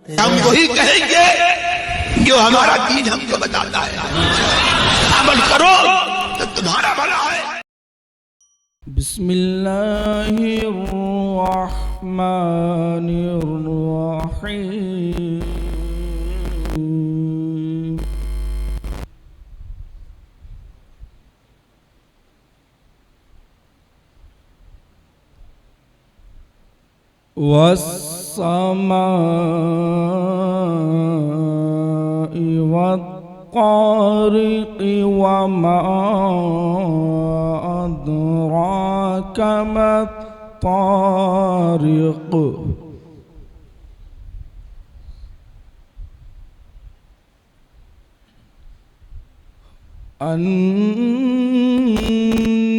ہم وہی کہیں گے جو ہمارا دین ہم کو بتاتا ہے، عمل کرو تو تمہارا بھلا ہے۔ بسم اللہ الرحمن الرحیم۔ والسماء والطارق وما أدراك ما الطارق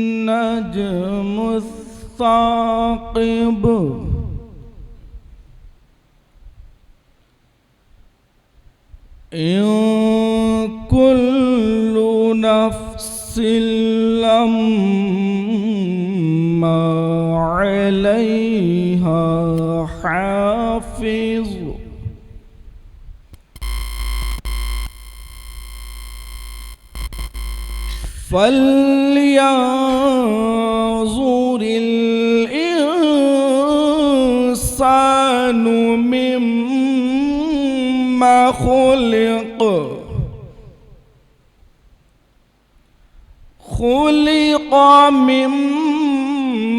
النجم الثاقب إن كل نفس لما عليها حافظ فلينظر الإنسان مما خلق من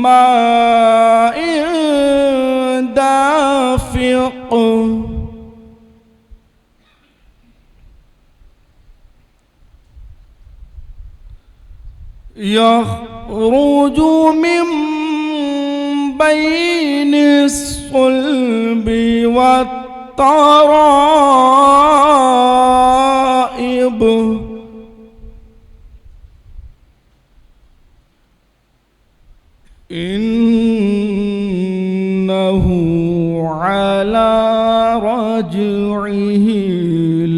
ماء دافق يخرج من بين الصلب والترائب إنه على رجعه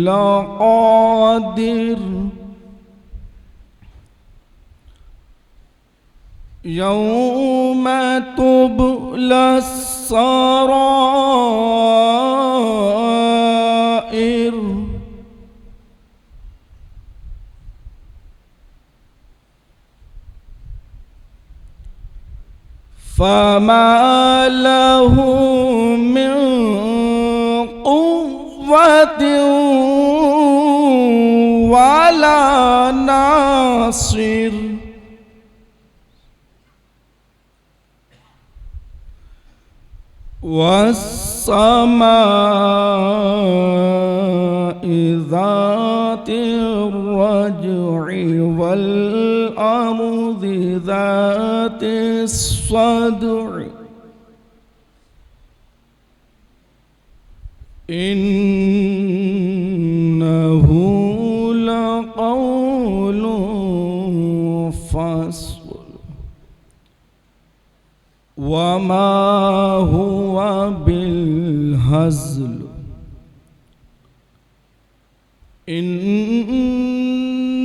لقادر يوم تبلى السرائر فما له من قوة ولا ناصر والسماء ذات الرجع والأرض ذات الصدع إنه لقول فصل وما هو بالهزل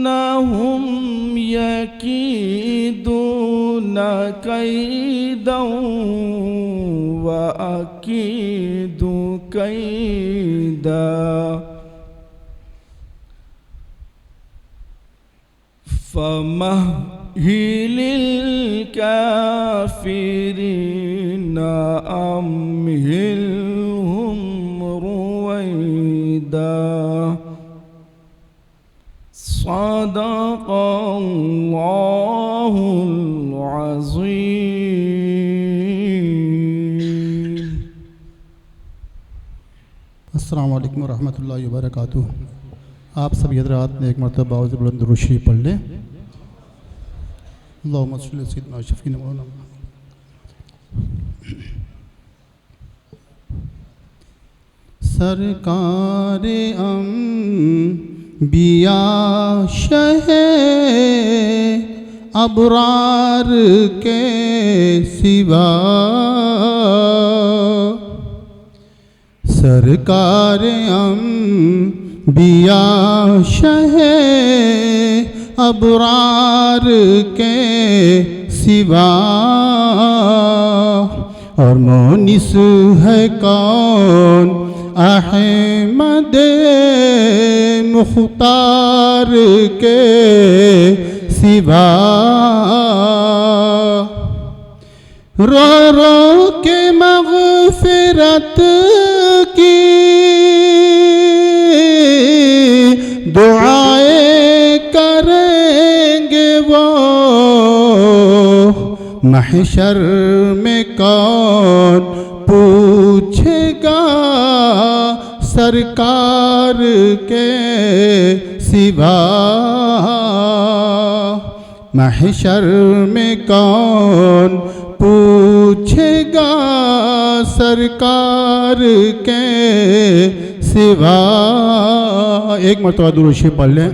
إنهم يكيدون كيدا وأكيد كيدا فمهل الكافرين أمهلهم رويدا صدق الله العظيم۔ السلام علیکم ورحمۃ اللہ وبرکاتہ۔ آپ سبھی حضرات نے ایک مرتبہ باوض بلند درود شریف پڑھ لیں۔ اللہم صلی علی سیدنا شفیعنا مولانا۔ سرکار انبیاء شہ ابرار کے سوا، سرکار انبیاء شہ ابرار کے سوا، اور مونس ہے کون احمد مختار کے سوا، رو رو کے مغفرت کی دعائیں کریں گے وہ، محشر میں کون پوچھے گا سرکار کے سوا، محشر میں کون پوچھے گا سرکار کے سوا۔ ایک مرتبہ درود شریف پڑھ لیں۔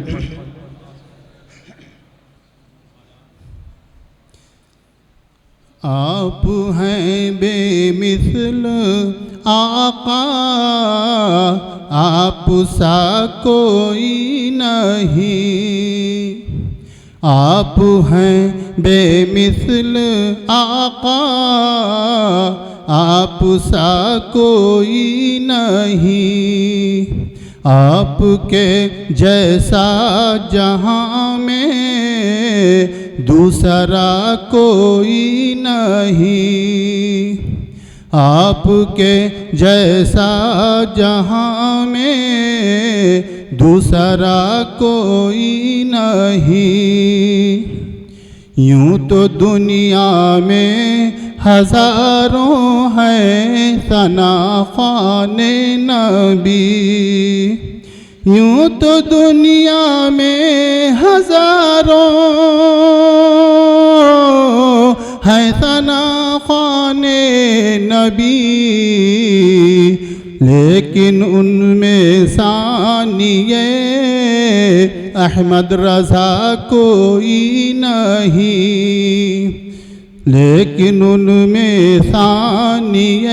آپ ہیں بے مثل آقا، آپ سا کوئی نہیں، آپ ہیں بے مثل آقا، آپ سا کوئی نہیں، آپ کے جیسا جہاں میں دوسرا کوئی نہیں، آپ کے جیسا جہاں میں دوسرا کوئی نہیں۔ یوں تو دنیا میں ہزاروں ہیں ثنا خوان نبی، یوں تو دنیا میں ہزاروں ہیں ثنا خوان نبی، لیکن ان میں ثانی احمد رضا کوئی نہیں، لیکن ان میں ثانی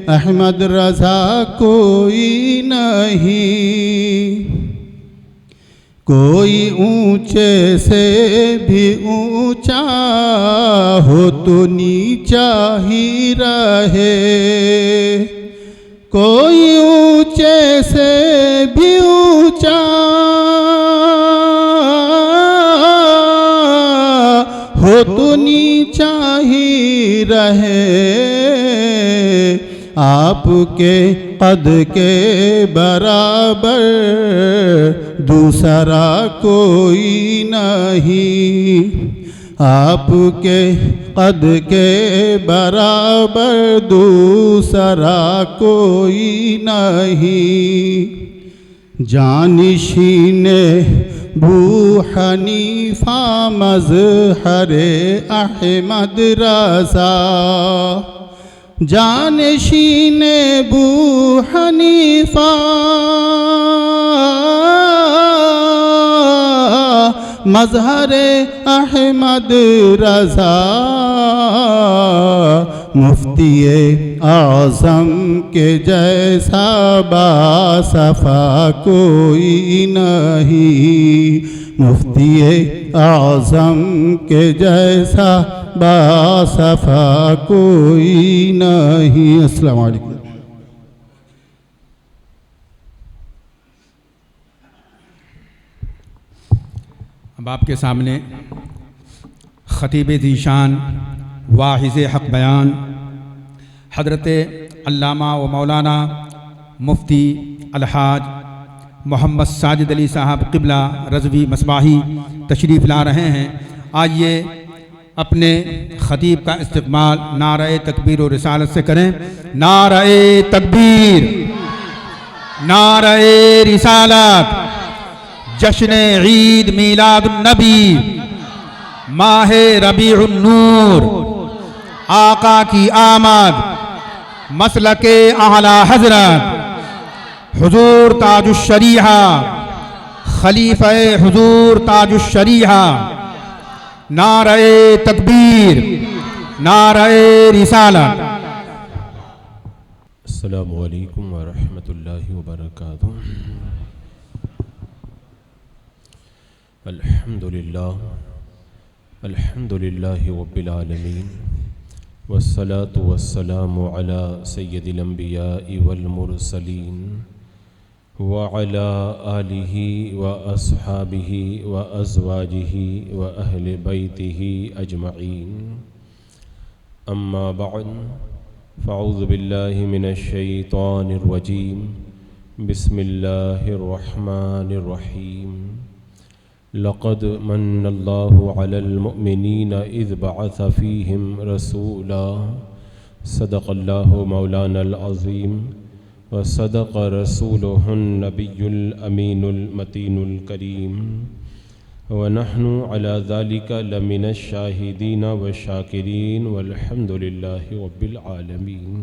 احمد رضا کوئی نہیں۔ کوئی اونچے سے بھی اونچا ہو تو نیچا ہی رہے، کوئی اونچے سے بھی اونچا ہو تو نیچا ہی رہے، آپ کے قد کے برابر دوسرا کوئی نہیں، آپ کے قد کے برابر دوسرا کوئی نہیں۔ جانشین بو حنیفہ مظہر احمد رضا، جانشین بو حنیفہ مظہر احمد رضا، مفتی اعظم کے جیسا باصفا کوئی نہیں، مفتی اعظم کے جیسا باصفا کوئی نہیں۔ السلام علیکم۔ اب آپ کے سامنے خطیب ذیشان واعظ حق بیان حضرت علامہ و مولانا مفتی الحاج محمد ساجد علی صاحب قبلہ رضوی مصباحی تشریف لا رہے ہیں۔ آئیے اپنے خطیب کا استقبال نعرہ تکبیر و رسالت سے کریں۔ نعرہ تکبیر، نعرہ رسالت، جشن عید میلاد النبی، ماہ ربیع النور، آقا کی آمد، مسلک اعلی حضرت حضور تاج الشریعہ، خلیفہ حضور تاج الشریعہ، نعرہ تکبیر، نعرہ رسالت۔ السلام علیکم ورحمۃ اللہ وبرکاتہ۔ الحمد للہ رب العالمین، والصلاة والسلام على سيد الأنبياء والمرسلين وعلى آله وأصحابه وأزواجه وأهل بيته أجمعين. أما بعد فأعوذ بالله من الشيطان الرجيم. بسم الله الرحمن الرحيم. لقد من الله على المؤمنين إذ بعث فيهم رسولا. صدق الله مولانا العظيم وصدق رسوله النبي الأمين المتين الكريم ونحن على ذلك لمن الشاهدين والشاكرين والحمد لله رب العالمين.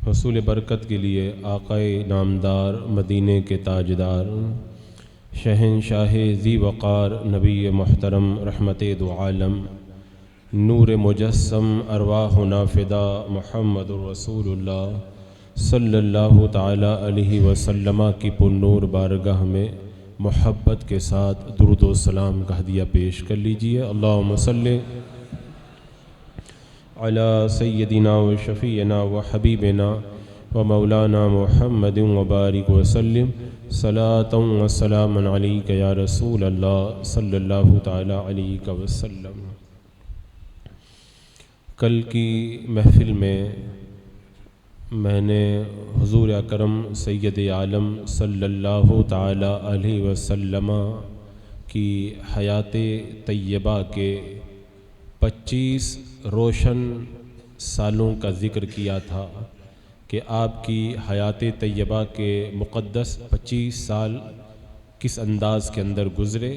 حصول برکت کے لیے آقائے نامدار مدینے کے تاجدار شہنشاہ ذی وقار نبی محترم رحمت دو عالم نور مجسم ارواحنا فدا محمد رسول اللہ صلی اللہ تعالی علیہ وسلم کی پرنور بارگاہ میں محبت کے ساتھ درود و سلام کا ہدیہ پیش کر لیجئے. اللہم صلی علی سیدنا و شفیعنا و حبیبنا و مولانا محمد وبارک وسلم. صلاۃ و سلام علیک یا رسول اللہ صلی اللہ تعالی علیہ وسلم. کل کی محفل میں نے حضور اکرم سید عالم صلی اللہ تعالی علیہ وسلم کی حیات طیبہ کے 25 روشن سالوں کا ذکر کیا تھا کہ آپ کی حیات طیبہ کے مقدس 25 سال کس انداز کے اندر گزرے،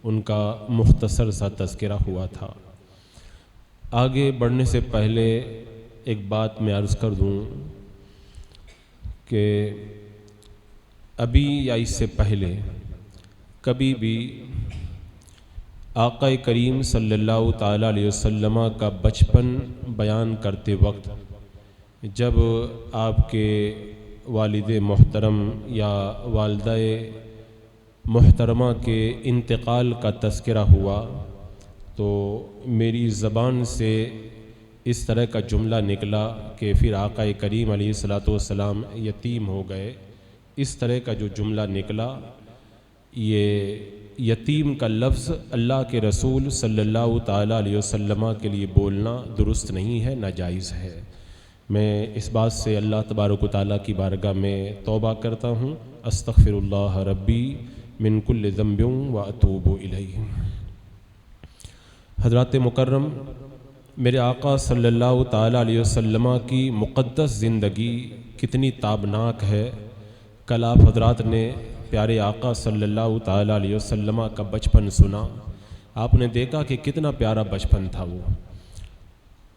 ان کا مختصر سا تذکرہ ہوا تھا. آگے بڑھنے سے پہلے ایک بات میں عرض کر دوں کہ ابھی یا اس سے پہلے کبھی بھی آقا کریم صلی اللہ تعالیٰ علیہ وسلم کا بچپن بیان کرتے وقت جب آپ کے والد محترم یا والدہ محترمہ کے انتقال کا تذکرہ ہوا تو میری زبان سے اس طرح کا جملہ نکلا کہ پھر آقا کریم علیہ الصلوۃ والسلام یتیم ہو گئے. اس طرح کا جو جملہ نکلا، یہ یتیم کا لفظ اللہ کے رسول صلی اللہ تعالیٰ علیہ وسلم کے لیے بولنا درست نہیں ہے، ناجائز ہے. میں اس بات سے اللہ تبارک و تعالیٰ کی بارگاہ میں توبہ کرتا ہوں. استغفر اللہ ربی من کل ذنب و اتوب الیہ. حضرات مکرم، میرے آقا صلی اللہ تعالیٰ علیہ وسلم کی مقدس زندگی کتنی تابناک ہے. کل آپ حضرات نے پیارے آقا صلی اللہ تعالیٰ علیہ وسلم کا بچپن سنا. آپ نے دیکھا کہ کتنا پیارا بچپن تھا وہ.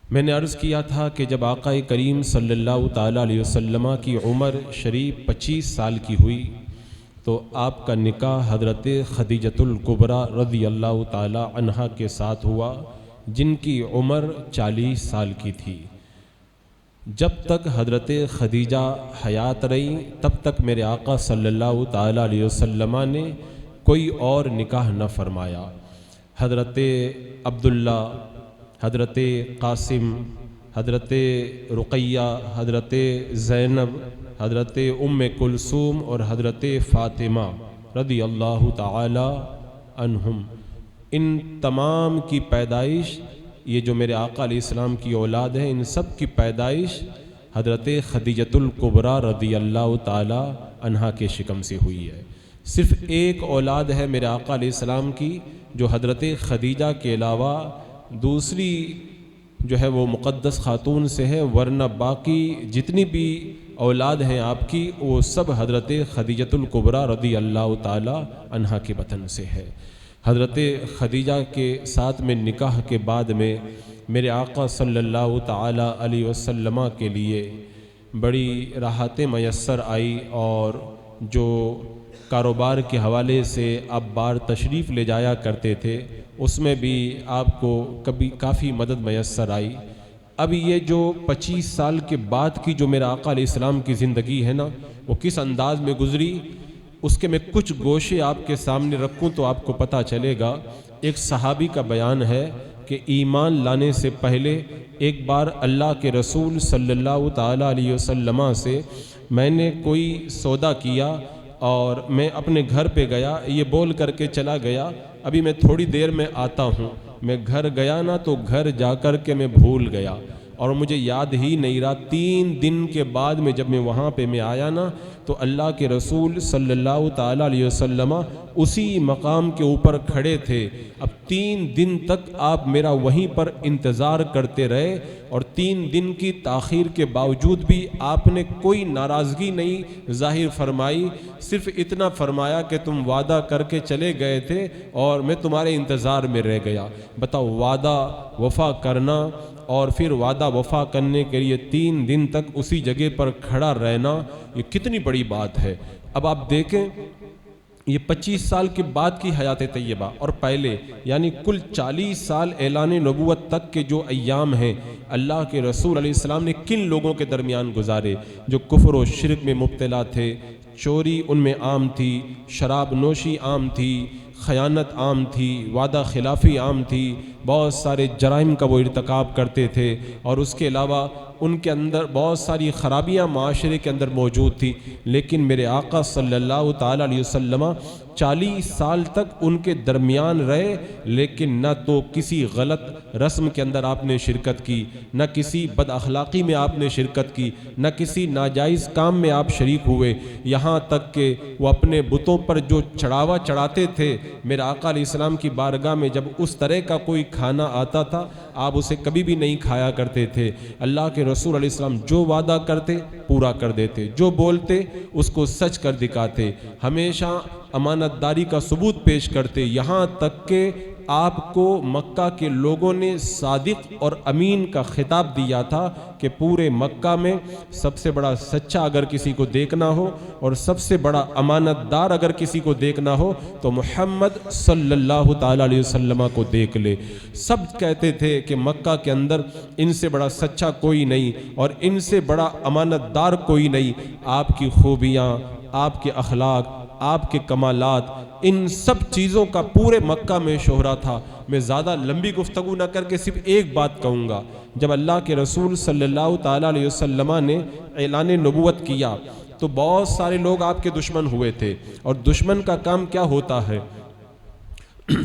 میں نے عرض کیا تھا کہ جب آقا کریم صلی اللہ تعالیٰ علیہ وسلم کی عمر شریف 25 سال کی ہوئی تو آپ کا نکاح حضرت خدیجۃ الکبریٰ رضی اللہ تعالیٰ عنہا کے ساتھ ہوا، جن کی عمر 40 سال کی تھی. جب تک حضرت خدیجہ حیات رہی تب تک میرے آقا صلی اللہ تعالیٰ علیہ وسلم نے کوئی اور نکاح نہ فرمایا. حضرت عبداللہ، حضرت قاسم، حضرت رقیہ، حضرت زینب، حضرت ام کلثوم اور حضرت فاطمہ رضی اللہ تعالی عنہم، ان تمام کی پیدائش، یہ جو میرے آقا علیہ السلام کی اولاد ہے، ان سب کی پیدائش حضرت خدیجۃ الکبریٰ رضی اللہ تعالی عنہا کے شکم سے ہوئی ہے. صرف ایک اولاد ہے میرے آقا علیہ السلام کی جو حضرت خدیجہ کے علاوہ دوسری جو ہے وہ مقدس خاتون سے ہے، ورنہ باقی جتنی بھی اولاد ہیں آپ کی وہ سب حضرت خدیجۃ الکبریٰ رضی اللہ تعالی عنہا کے وطن سے ہے. حضرت خدیجہ کے ساتھ میں نکاح کے بعد میں میرے آقا صلی اللہ تعالی علیہ وسلم کے لیے بڑی راحتیں میسر آئی، اور جو کاروبار کے حوالے سے آپ بار تشریف لے جایا کرتے تھے اس میں بھی آپ کو کبھی کافی مدد میسر آئی. اب یہ جو 25 سال کے بعد کی جو میرا آقا علیہ السلام کی زندگی ہے نا، وہ کس انداز میں گزری، اس کے میں کچھ گوشے آپ کے سامنے رکھوں تو آپ کو پتہ چلے گا. ایک صحابی کا بیان ہے کہ ایمان لانے سے پہلے ایک بار اللہ کے رسول صلی اللہ تعالیٰ علیہ وسلم سے میں نے کوئی سودا کیا اور میں اپنے گھر پہ گیا، یہ بول کر کے چلا گیا ابھی میں تھوڑی دیر میں آتا ہوں۔ میں گھر گیا نا تو گھر جا کر کے میں بھول گیا اور مجھے یاد ہی نہیں رہا۔ 3 دن کے بعد میں جب میں وہاں پہ میں آیا نا تو اللہ کے رسول صلی اللہ تعالیٰ علیہ وسلم اسی مقام کے اوپر کھڑے تھے۔ اب 3 دن تک آپ میرا وہیں پر انتظار کرتے رہے اور 3 دن کی تاخیر کے باوجود بھی آپ نے کوئی ناراضگی نہیں ظاہر فرمائی، صرف اتنا فرمایا کہ تم وعدہ کر کے چلے گئے تھے اور میں تمہارے انتظار میں رہ گیا۔ بتاؤ، وعدہ وفا کرنا اور پھر وعدہ وفا کرنے کے لیے 3 دن تک اسی جگہ پر کھڑا رہنا، یہ کتنی بڑی بات ہے۔ اب آپ دیکھیں، یہ 25 سال کے بعد کی حیات طیبہ اور پہلے یعنی کل 40 سال اعلان نبوت تک کے جو ایام ہیں، اللہ کے رسول علیہ السلام نے کن لوگوں کے درمیان گزارے؟ جو کفر و شرک میں مبتلا تھے، چوری ان میں عام تھی، شراب نوشی عام تھی، خیانت عام تھی، وعدہ خلافی عام تھی، بہت سارے جرائم کا وہ ارتکاب کرتے تھے، اور اس کے علاوہ ان کے اندر بہت ساری خرابیاں معاشرے کے اندر موجود تھی۔ لیکن میرے آقا صلی اللہ تعالیٰ علیہ وسلم 40 سال تک ان کے درمیان رہے، لیکن نہ تو کسی غلط رسم کے اندر آپ نے شرکت کی، نہ کسی بد اخلاقی میں آپ نے شرکت کی، نہ کسی ناجائز کام میں آپ شریک ہوئے، یہاں تک کہ وہ اپنے بتوں پر جو چڑھاوا چڑھاتے تھے، میرے آقا علیہ السلام کی بارگاہ میں جب اس طرح کا کوئی کھانا آتا تھا آپ اسے کبھی بھی نہیں کھایا کرتے تھے۔ اللہ کے رسول علیہ السلام جو وعدہ کرتے پورا کر دیتے، جو بولتے اس کو سچ کر دکھاتے، ہمیشہ امانت داری کا ثبوت پیش کرتے، یہاں تک کہ آپ کو مکہ کے لوگوں نے صادق اور امین کا خطاب دیا تھا کہ پورے مکہ میں سب سے بڑا سچا اگر کسی کو دیکھنا ہو اور سب سے بڑا امانت دار اگر کسی کو دیکھنا ہو تو محمد صلی اللہ تعالیٰ علیہ وسلم کو دیکھ لے۔ سب کہتے تھے کہ مکہ کے اندر ان سے بڑا سچا کوئی نہیں اور ان سے بڑا امانت دار کوئی نہیں۔ آپ کی خوبیاں، آپ کے اخلاق، آپ کے کمالات، ان سب چیزوں کا پورے مکہ میں شہرہ تھا۔ میں زیادہ لمبی گفتگو نہ کر کے صرف ایک بات کہوں گا، جب اللہ کے رسول صلی اللہ تعالیٰ علیہ وسلم نے اعلان نبوت کیا تو بہت سارے لوگ آپ کے دشمن ہوئے تھے، اور دشمن کا کام کیا ہوتا ہے؟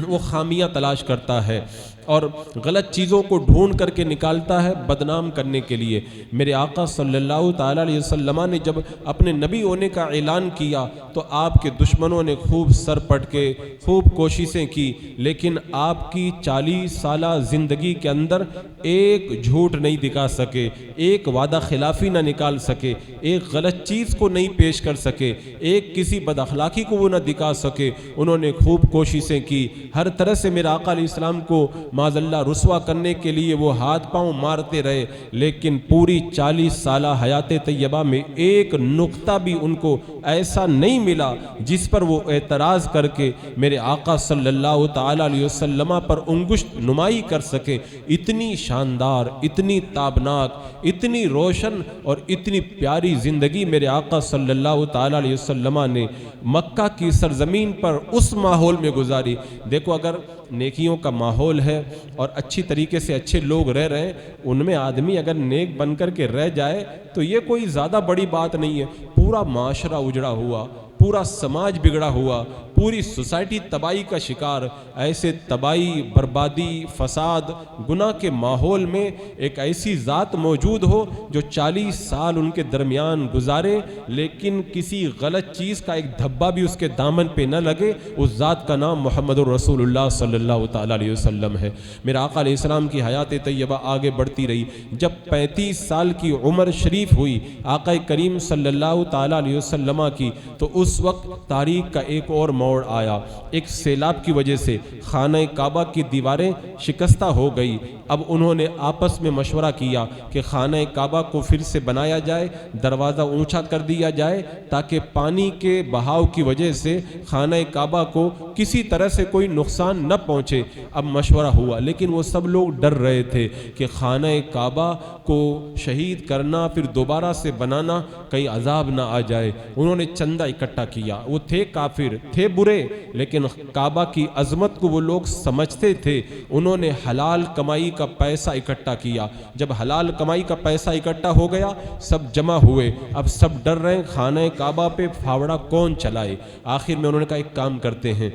وہ خامیاں تلاش کرتا ہے اور غلط چیزوں کو ڈھونڈ کر کے نکالتا ہے بدنام کرنے کے لیے۔ میرے آقا صلی اللہ تعالیٰ علیہ وسلم نے جب اپنے نبی ہونے کا اعلان کیا تو آپ کے دشمنوں نے خوب سر پٹ کے خوب کوششیں کی، لیکن آپ کی 40 سالہ زندگی کے اندر ایک جھوٹ نہیں دکھا سکے، ایک وعدہ خلافی نہ نکال سکے، ایک غلط چیز کو نہیں پیش کر سکے، ایک کسی بد اخلاقی کو وہ نہ دکھا سکے۔ انہوں نے خوب کوششیں کی، ہر طرح سے میرے آقا علیہ السلام کو معاذ اللہ رسوا کرنے کے لیے وہ ہاتھ پاؤں مارتے رہے، لیکن پوری 40 سالہ حیات طیبہ میں ایک نقطہ بھی ان کو ایسا نہیں ملا جس پر وہ اعتراض کر کے میرے آقا صلی اللہ تعالیٰ علیہ وسلم پر انگشت نمائی کر سکے۔ اتنی شاندار، اتنی تابناک، اتنی روشن اور اتنی پیاری زندگی میرے آقا صلی اللہ تعالیٰ علیہ وسلم نے مکہ کی سرزمین پر اس ماحول میں گزاری۔ دیکھو، اگر نیکیوں کا ماحول ہے اور اچھی طریقے سے اچھے لوگ رہ رہے ہیں، ان میں آدمی اگر نیک بن کر کے رہ جائے تو یہ کوئی زیادہ بڑی بات نہیں ہے۔ پورا معاشرہ اجڑا ہوا، پورا سماج بگڑا ہوا، پوری سوسائٹی تباہی کا شکار، ایسے تباہی، بربادی، فساد، گناہ کے ماحول میں ایک ایسی ذات موجود ہو جو 40 سال ان کے درمیان گزارے لیکن کسی غلط چیز کا ایک دھبا بھی اس کے دامن پہ نہ لگے، اس ذات کا نام محمد الرسول اللہ صلی اللہ تعالیٰ علیہ وسلم ہے۔ میرا آقا علیہ السلام کی حیات طیبہ آگے بڑھتی رہی۔ جب 35 سال کی عمر شریف ہوئی آقا کریم صلی اللہ تعالیٰ علیہ وسلم کی، تو اس وقت تاریخ کا ایک اور موڑ آیا۔ ایک سیلاب کی وجہ سے خانہ کعبہ کی دیواریں شکستہ ہو گئی۔ اب انہوں نے آپس میں مشورہ کیا کہ خانہ کعبہ کو پھر سے بنایا جائے، دروازہ اونچا کر دیا جائے تاکہ پانی کے بہاؤ کی وجہ سے خانہ کعبہ کو کسی طرح سے کوئی نقصان نہ پہنچے۔ اب مشورہ ہوا، لیکن وہ سب لوگ ڈر رہے تھے کہ خانہ کعبہ کو شہید کرنا پھر دوبارہ سے بنانا کہیں عذاب نہ آ جائے۔ انہوں نے چندہ اکٹھا کیا، وہ تھے کافر، تھے برے لیکن کعبہ کی عظمت کو وہ لوگ سمجھتے تھے. انہوں نے حلال کمائی کا پیسہ اکٹھا کیا. جب حلال کمائی کا پیسہ اکٹھا ہو گیا سب جمع ہوئے. اب سب ڈر رہے ہیں خانہ کعبہ پہ پھاوڑا کون چلائے. آخر میں انہوں نے کہا ایک کام کرتے ہیں,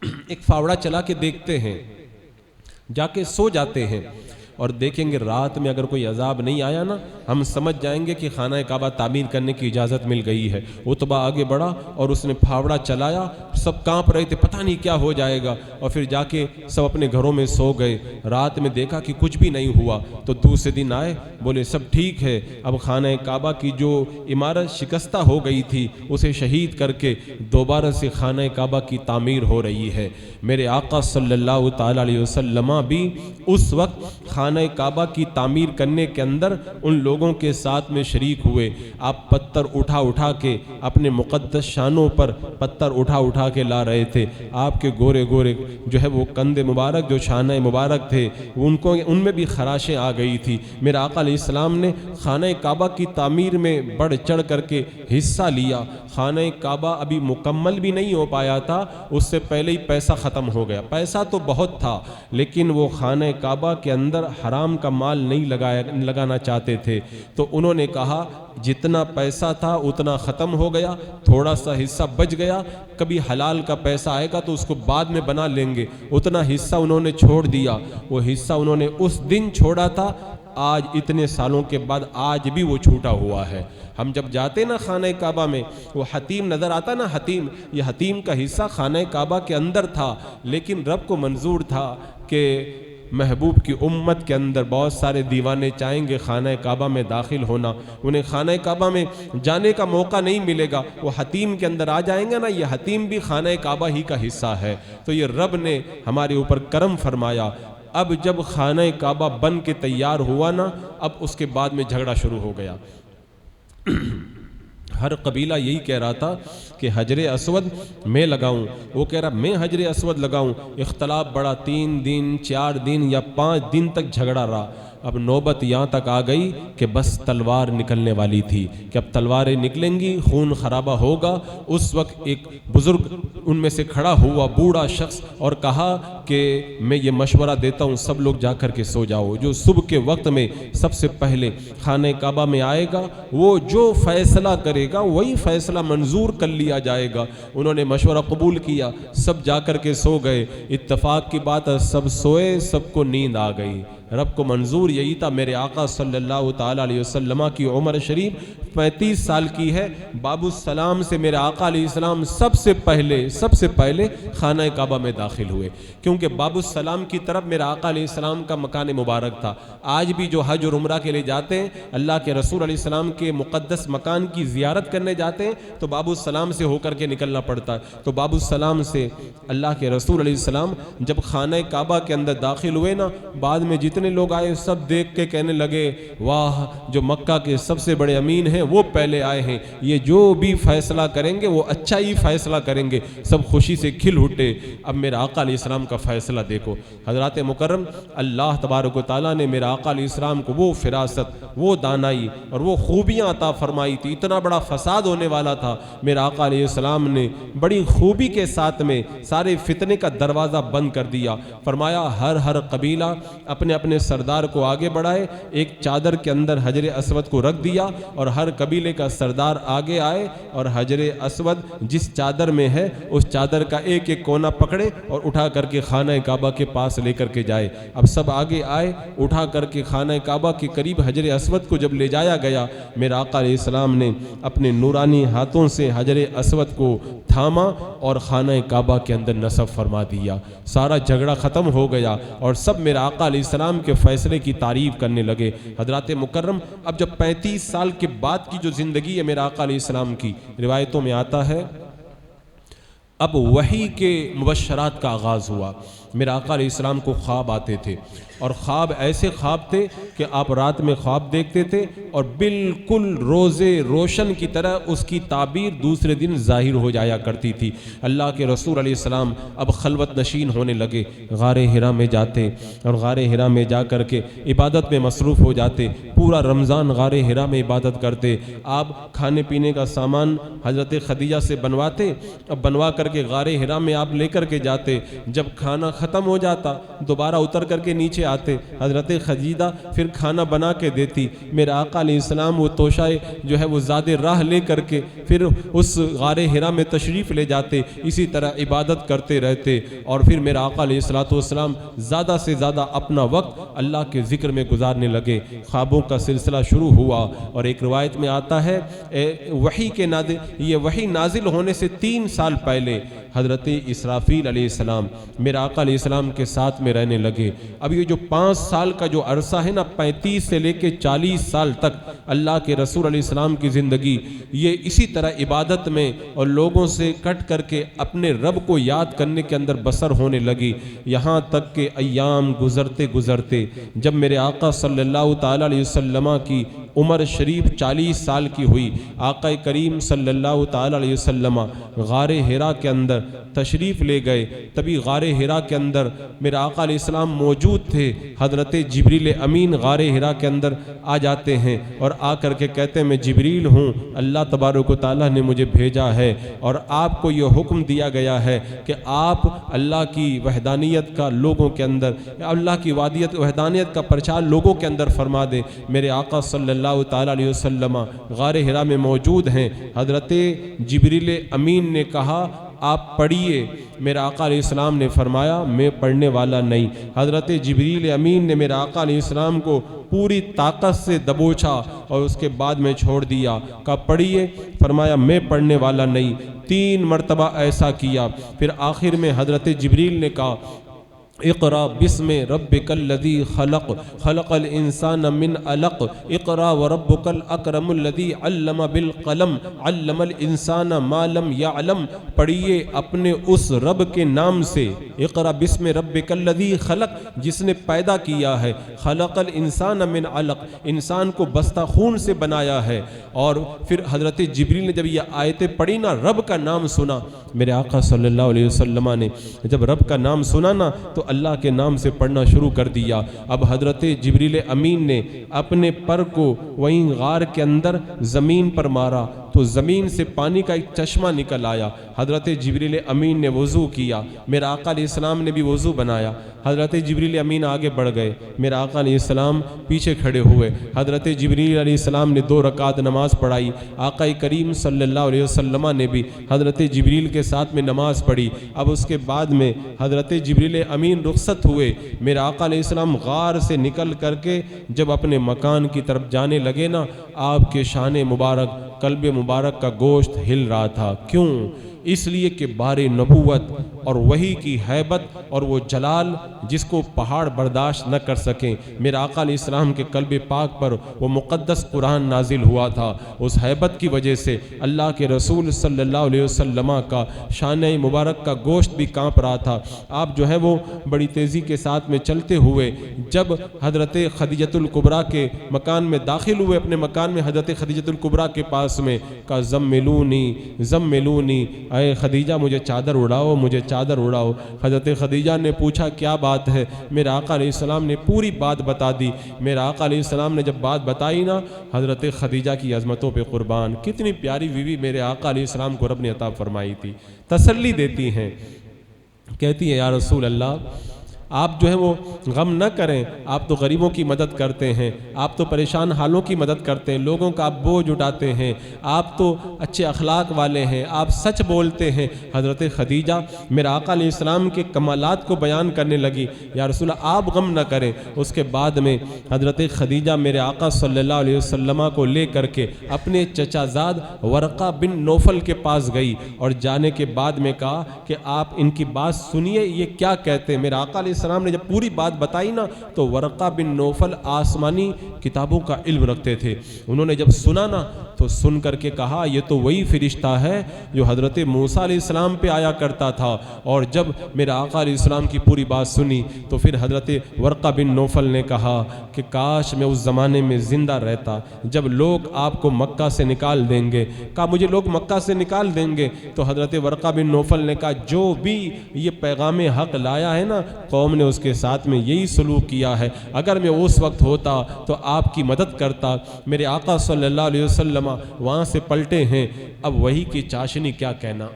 ایک پھاوڑا چلا کے دیکھتے ہیں. جا کے سو جاتے ہیں اور دیکھیں گے رات میں اگر کوئی عذاب نہیں آیا نا ہم سمجھ جائیں گے کہ خانہ کعبہ تعمیر کرنے کی اجازت مل گئی ہے. عتبہ آگے بڑھا اور اس نے پھاوڑا چلایا. سب کانپ رہے تھے پتہ نہیں کیا ہو جائے گا, اور پھر جا کے سب اپنے گھروں میں سو گئے. رات میں دیکھا کہ کچھ بھی نہیں ہوا تو دوسرے دن آئے, بولے سب ٹھیک ہے, اب خانہ کعبہ کی جو عمارت شکستہ ہو گئی تھی اسے شہید کر کے دوبارہ سے خانہ کعبہ کی تعمیر ہو رہی ہے. میرے آقا صلی اللہ تعالیٰ علیہ وسلم بھی اس وقت خانہ کعبہ کی تعمیر کرنے کے اندر ان لوگوں کے ساتھ میں شریک ہوئے. آپ پتھر اٹھا کے اپنے مقدس شانوں پر پتھر اٹھا کے لا رہے تھے. آپ کے گورے گورے جو ہے وہ کندھے مبارک جو شانہ مبارک تھے ان میں بھی خراشیں آ گئی تھی. میرے آقا علیہ السلام نے خانہ کعبہ کی تعمیر میں بڑھ چڑھ کر کے حصہ لیا. خانہ کعبہ ابھی مکمل بھی نہیں ہو پایا تھا, اس سے پہلے ہی پیسہ ختم ہو گیا. پیسہ تو بہت تھا لیکن وہ خانہ کعبہ کے اندر حرام کا مال نہیں لگانا چاہتے تھے. تو انہوں نے کہا جتنا پیسہ تھا اتنا ختم ہو گیا, تھوڑا سا حصہ بچ گیا, کبھی حلال کا پیسہ آئے گا تو اس کو بعد میں بنا لیں گے. اتنا حصہ انہوں نے چھوڑ دیا. وہ حصہ انہوں نے اس دن چھوڑا تھا, آج اتنے سالوں کے بعد آج بھی وہ چھوٹا ہوا ہے. ہم جب جاتے نا خانہ کعبہ میں وہ حتیم نظر آتا نا, حتیم, یہ حتیم کا حصہ خانہ کعبہ کے اندر تھا لیکن رب کو منظور تھا کہ محبوب کی امت کے اندر بہت سارے دیوانے چاہیں گے خانہ کعبہ میں داخل ہونا, انہیں خانہ کعبہ میں جانے کا موقع نہیں ملے گا. وہ حتیم کے اندر آ جائیں گے نا, یہ حتیم بھی خانہ کعبہ ہی کا حصہ ہے. تو یہ رب نے ہمارے اوپر کرم فرمایا. اب جب خانہ کعبہ بن کے تیار ہوا نا, اب اس کے بعد میں جھگڑا شروع ہو گیا. ہر قبیلہ یہی کہہ رہا تھا کہ حجر اسود میں لگاؤں, وہ کہہ رہا میں حجر اسود لگاؤں. اختلاف بڑا, 3 دن 4 دن یا 5 دن تک جھگڑا رہا. اب نوبت یہاں تک آ گئی کہ بس تلوار نکلنے والی تھی کہ اب تلواریں نکلیں گی, خون خرابہ ہوگا. اس وقت ایک بزرگ ان میں سے کھڑا ہوا, بوڑھا شخص, اور کہا کہ میں یہ مشورہ دیتا ہوں سب لوگ جا کر کے سو جاؤ. جو صبح کے وقت میں سب سے پہلے خانہ کعبہ میں آئے گا وہ جو فیصلہ کرے گا وہی فیصلہ منظور کر لیا جائے گا. انہوں نے مشورہ قبول کیا, سب جا کر کے سو گئے. اتفاق کی بات ہے سب سوئے, سب کو نیند آ گئی. رب کو منظور یہی تھا. میرے آقا صلی اللہ تعالیٰ علیہ وسلم کی عمر شریف 35 سال کی ہے. باب السلام سے میرے آقا علیہ السلام سب سے پہلے خانہ کعبہ میں داخل ہوئے, کیونکہ باب السلام کی طرف میرے آقا علیہ السلام کا مکان مبارک تھا. آج بھی جو حج اور عمرہ کے لیے جاتے ہیں, اللہ کے رسول علیہ السلام کے مقدس مکان کی زیارت کرنے جاتے ہیں تو باب السلام سے ہو کر کے نکلنا پڑتا ہے. تو باب السلام سے اللہ کے رسول علیہ السلام جب خانہ کعبہ کے اندر داخل ہوئے نا, بعد میں جتنے لوگ آئے سب دیکھ کے کہنے لگے واہ, جو مکہ کے سب سے بڑے امین ہیں وہ پہلے آئے ہیں, یہ جو بھی فیصلہ کریں گے وہ اچھا ہی فیصلہ کریں گے. سب خوشی سے کھل اٹھے. اب میرے آقا علیہ السلام کا فیصلہ دیکھو حضرات مکرم, اللہ تبارک و تعالیٰ نے میرے آقا علیہ السلام کو وہ فراست, وہ دانائی اور وہ خوبیاں عطا فرمائی تھی. اتنا بڑا فساد ہونے والا تھا, میرے آقا علیہ السلام نے بڑی خوبی کے ساتھ میں سارے فتنے کا دروازہ بند کر دیا. فرمایا ہر قبیلہ اپنے اپنے سردار کو آگے بڑھائے, ایک چادر کے اندر حجر اسود کو رکھ دیا اور ہر قبیلے کا سردار آگے آئے اور حجر اسود جس چادر میں ہے اس چادر کا ایک ایک کونا پکڑے اور اٹھا کر کے خانہ کعبہ کے پاس لے کر کے جائے. اب سب آگے آئے, اٹھا کر کے خانہ کعبہ کے قریب حجر اسود کو جب لے جایا گیا, میرے آقا علیہ السلام نے اپنے نورانی ہاتھوں سے حجر اسود کو تھاما اور خانہ کعبہ کے اندر نصب فرما دیا. سارا جھگڑا ختم ہو گیا اور سب میرے آقا علیہ السلام کے فیصلے کی تعریف کرنے لگے. حضرات مکرم, اب جب 35 سال کے بعد کی جو زندگی ہے میرے آقا علیہ السلام کی, روایتوں میں آتا ہے اب وحی کے مبشرات کا آغاز ہوا. میرے آقا علیہ السلام کو خواب آتے تھے. اور خواب ایسے خواب تھے کہ آپ رات میں خواب دیکھتے تھے اور بالکل روزے روشن کی طرح اس کی تعبیر دوسرے دن ظاہر ہو جایا کرتی تھی۔ اللہ کے رسول علیہ السلام اب خلوت نشین ہونے لگے، غار حرا میں جاتے اور غار حرا میں جا کر کے عبادت میں مصروف ہو جاتے، پورا رمضان غار حرا میں عبادت کرتے۔ آپ کھانے پینے کا سامان حضرت خدیجہ سے بنواتے، اب بنوا کر کے غار حرا میں آپ لے کر کے جاتے، جب کھانا ختم ہو جاتا دوبارہ اتر کر کے نیچے آتے، حضرت خدیجہ پھر کھانا بنا کے دیتی، میرے آقا علیہ السلام وہ توشہ جو ہے وہ زاد راہ لے کر کے پھر اس غار حرا میں تشریف لے جاتے، اسی طرح عبادت کرتے رہتے، اور پھر میرے آقا علیہ السلام زیادہ سے زیادہ اپنا وقت اللہ کے ذکر میں گزارنے لگے۔ خوابوں کا سلسلہ شروع ہوا، اور ایک روایت میں آتا ہے یہ وحی نازل ہونے سے 3 سال پہلے حضرت اسرافیل علیہ السلام میرے آقا علیہ السلام کے ساتھ میں رہنے لگے۔ اب یہ جو 5 سال کا جو عرصہ ہے نا، 35 سے لے کے 40 سال تک اللہ کے رسول علیہ السلام کی زندگی یہ اسی طرح عبادت میں اور لوگوں سے کٹ کر کے اپنے رب کو یاد کرنے کے اندر بسر ہونے لگی، یہاں تک کہ ایام گزرتے گزرتے جب میرے آقا صلی اللہ تعالیٰ علیہ وسلم کی عمر شریف 40 سال کی ہوئی، آقا کریم صلی اللہ تعالیٰ علیہ وسلم غار حرا کے اندر تشریف لے گئے۔ تبھی غار حرا کے اندر میرے آقا علیہ السلام موجود تھے، حضرت جبریل امین غار حرا کے اندر آ جاتے ہیں اور آ کر کے کہتے ہیں میں جبریل ہوں، اللہ تبارک و تعالیٰ نے مجھے بھیجا ہے اور آپ کو یہ حکم دیا گیا ہے کہ آپ اللہ کی وحدانیت کا لوگوں کے اندر، اللہ کی وحدانیت کا پرچار لوگوں کے اندر فرما دیں۔ میرے آقا صلی اللہ تعالیٰ علیہ وسلم غار حرا میں موجود ہیں، حضرت جبریل امین نے کہا آپ پڑھیے، میرے آقا علیہ السلام نے فرمایا میں پڑھنے والا نہیں۔ حضرت جبریل امین نے میرے آقا علیہ السلام کو پوری طاقت سے دبوچا اور اس کے بعد میں چھوڑ دیا، کہا پڑھیے، فرمایا میں پڑھنے والا نہیں۔ 3 مرتبہ ایسا کیا، پھر آخر میں حضرت جبریل نے کہا اقرا بسم ربک الذی خلق خلق الانسان من علق اقرا وربک الاکرم الذی علم بالقلم علم الانسان ما لم یعلم، پڑھیے اپنے اس رب کے نام سے، اقرا بسم ربک الذی خلق، جس نے پیدا کیا ہے، خلق الانسان من علق، انسان کو بستہ خون سے بنایا ہے۔ اور پھر حضرت جبریل نے جب یہ آیتیں پڑھی نا، رب کا نام سنا، میرے آقا صلی اللہ علیہ وسلم نے جب رب کا نام سنا نا تو اللہ کے نام سے پڑھنا شروع کر دیا۔ اب حضرت جبریل امین نے اپنے پر کو وہیں غار کے اندر زمین پر مارا تو زمین سے پانی کا ایک چشمہ نکل آیا۔ حضرت جبریل امین نے وضو کیا، میرے آقا علیہ السلام نے بھی وضو بنایا۔ حضرت جبریل امین آگے بڑھ گئے، میرے آقا علیہ السلام پیچھے کھڑے ہوئے۔ حضرت جبریل علیہ السلام نے 2 رکعت نماز پڑھائی، آقا کریم صلی اللہ علیہ وسلم نے بھی حضرت جبریل کے ساتھ میں نماز پڑھی۔ اب اس کے بعد میں حضرت جبریل امین رخصت ہوئے، میرے آقا علیہ السلام غار سے نکل کر کے جب اپنے مکان کی طرف جانے لگے نا، آپ کے شان مبارک، قلب مبارک کا گوشت ہل رہا تھا۔ کیوں؟ اس لیے کہ بار نبوت اور وحی کی ہیبت اور وہ جلال جس کو پہاڑ برداشت نہ کر سکیں، میرے آقا علیہ السلام کے قلب پاک پر وہ مقدس قرآن نازل ہوا تھا۔ اس ہیبت کی وجہ سے اللہ کے رسول صلی اللہ علیہ وسلم کا شان مبارک کا گوشت بھی کانپ رہا تھا۔ آپ جو ہے وہ بڑی تیزی کے ساتھ میں چلتے ہوئے جب حضرت خدیجۃ الکبریٰ کے مکان میں داخل ہوئے، اپنے مکان میں حضرت خدیجۃ الکبریٰ کے پاس میں کہا زملونی زملونی، اے خدیجہ مجھے چادر اڑاؤ، مجھے چادر اڑاؤ۔ حضرت خدیجہ نے پوچھا کیا بات ہے؟ میرے آقا علیہ السلام نے پوری بات بتا دی۔ میرے آقا علیہ السلام نے جب بات بتائی نا، حضرت خدیجہ کی عظمتوں پہ قربان، کتنی پیاری بیوی میرے آقا علیہ السلام کو رب نے عطا فرمائی تھی، تسلی دیتی ہیں، کہتی ہیں یا رسول اللہ آپ جو ہے وہ غم نہ کریں، آپ تو غریبوں کی مدد کرتے ہیں، آپ تو پریشان حالوں کی مدد کرتے ہیں، لوگوں کا آپ بوجھ اٹھاتے ہیں، آپ تو اچھے اخلاق والے ہیں، آپ سچ بولتے ہیں۔ حضرت خدیجہ میرے آقا علیہ السلام کے کمالات کو بیان کرنے لگی، یا رسول اللہ آپ غم نہ کریں۔ اس کے بعد میں حضرت خدیجہ میرے آقا صلی اللہ علیہ وسلم کو لے کر کے اپنے چچا زاد ورقہ بن نوفل کے پاس گئی اور جانے کے بعد میں کہا کہ آپ ان کی بات سنیے، یہ کیا کہتے ہیں۔ میرے آقا علیہ السلام نے جب پوری بات بتائی نا تو ورقہ بن نوفل آسمانی کتابوں کا علم رکھتے تھے، انہوں نے جب سنا نا تو سن کر کے کہا یہ تو وہی فرشتہ ہے جو حضرت موسیٰ علیہ السلام پہ آیا کرتا تھا. اور جب میرے آقا علیہ السلام کی پوری بات سنی تو پھر حضرت ورقہ بن نوفل نے کہا کہ کاش میں اس زمانے میں زندہ رہتا جب لوگ آپ کو مکہ سے نکال دیں گے. کہا مجھے لوگ مکہ سے نکال دیں گے؟ تو حضرت ورقہ بن نوفل نے کہا جو بھی یہ پیغام حق لایا ہے نا قوم نے اس کے ساتھ میں یہی سلوک کیا ہے. اگر میں اس وقت ہوتا تو آپ کی مدد کرتا. میرے آقا صلی اللہ علیہ وسلم وہاں سے پلٹے ہیں. اب وہی کی چاشنی کیا کہنا.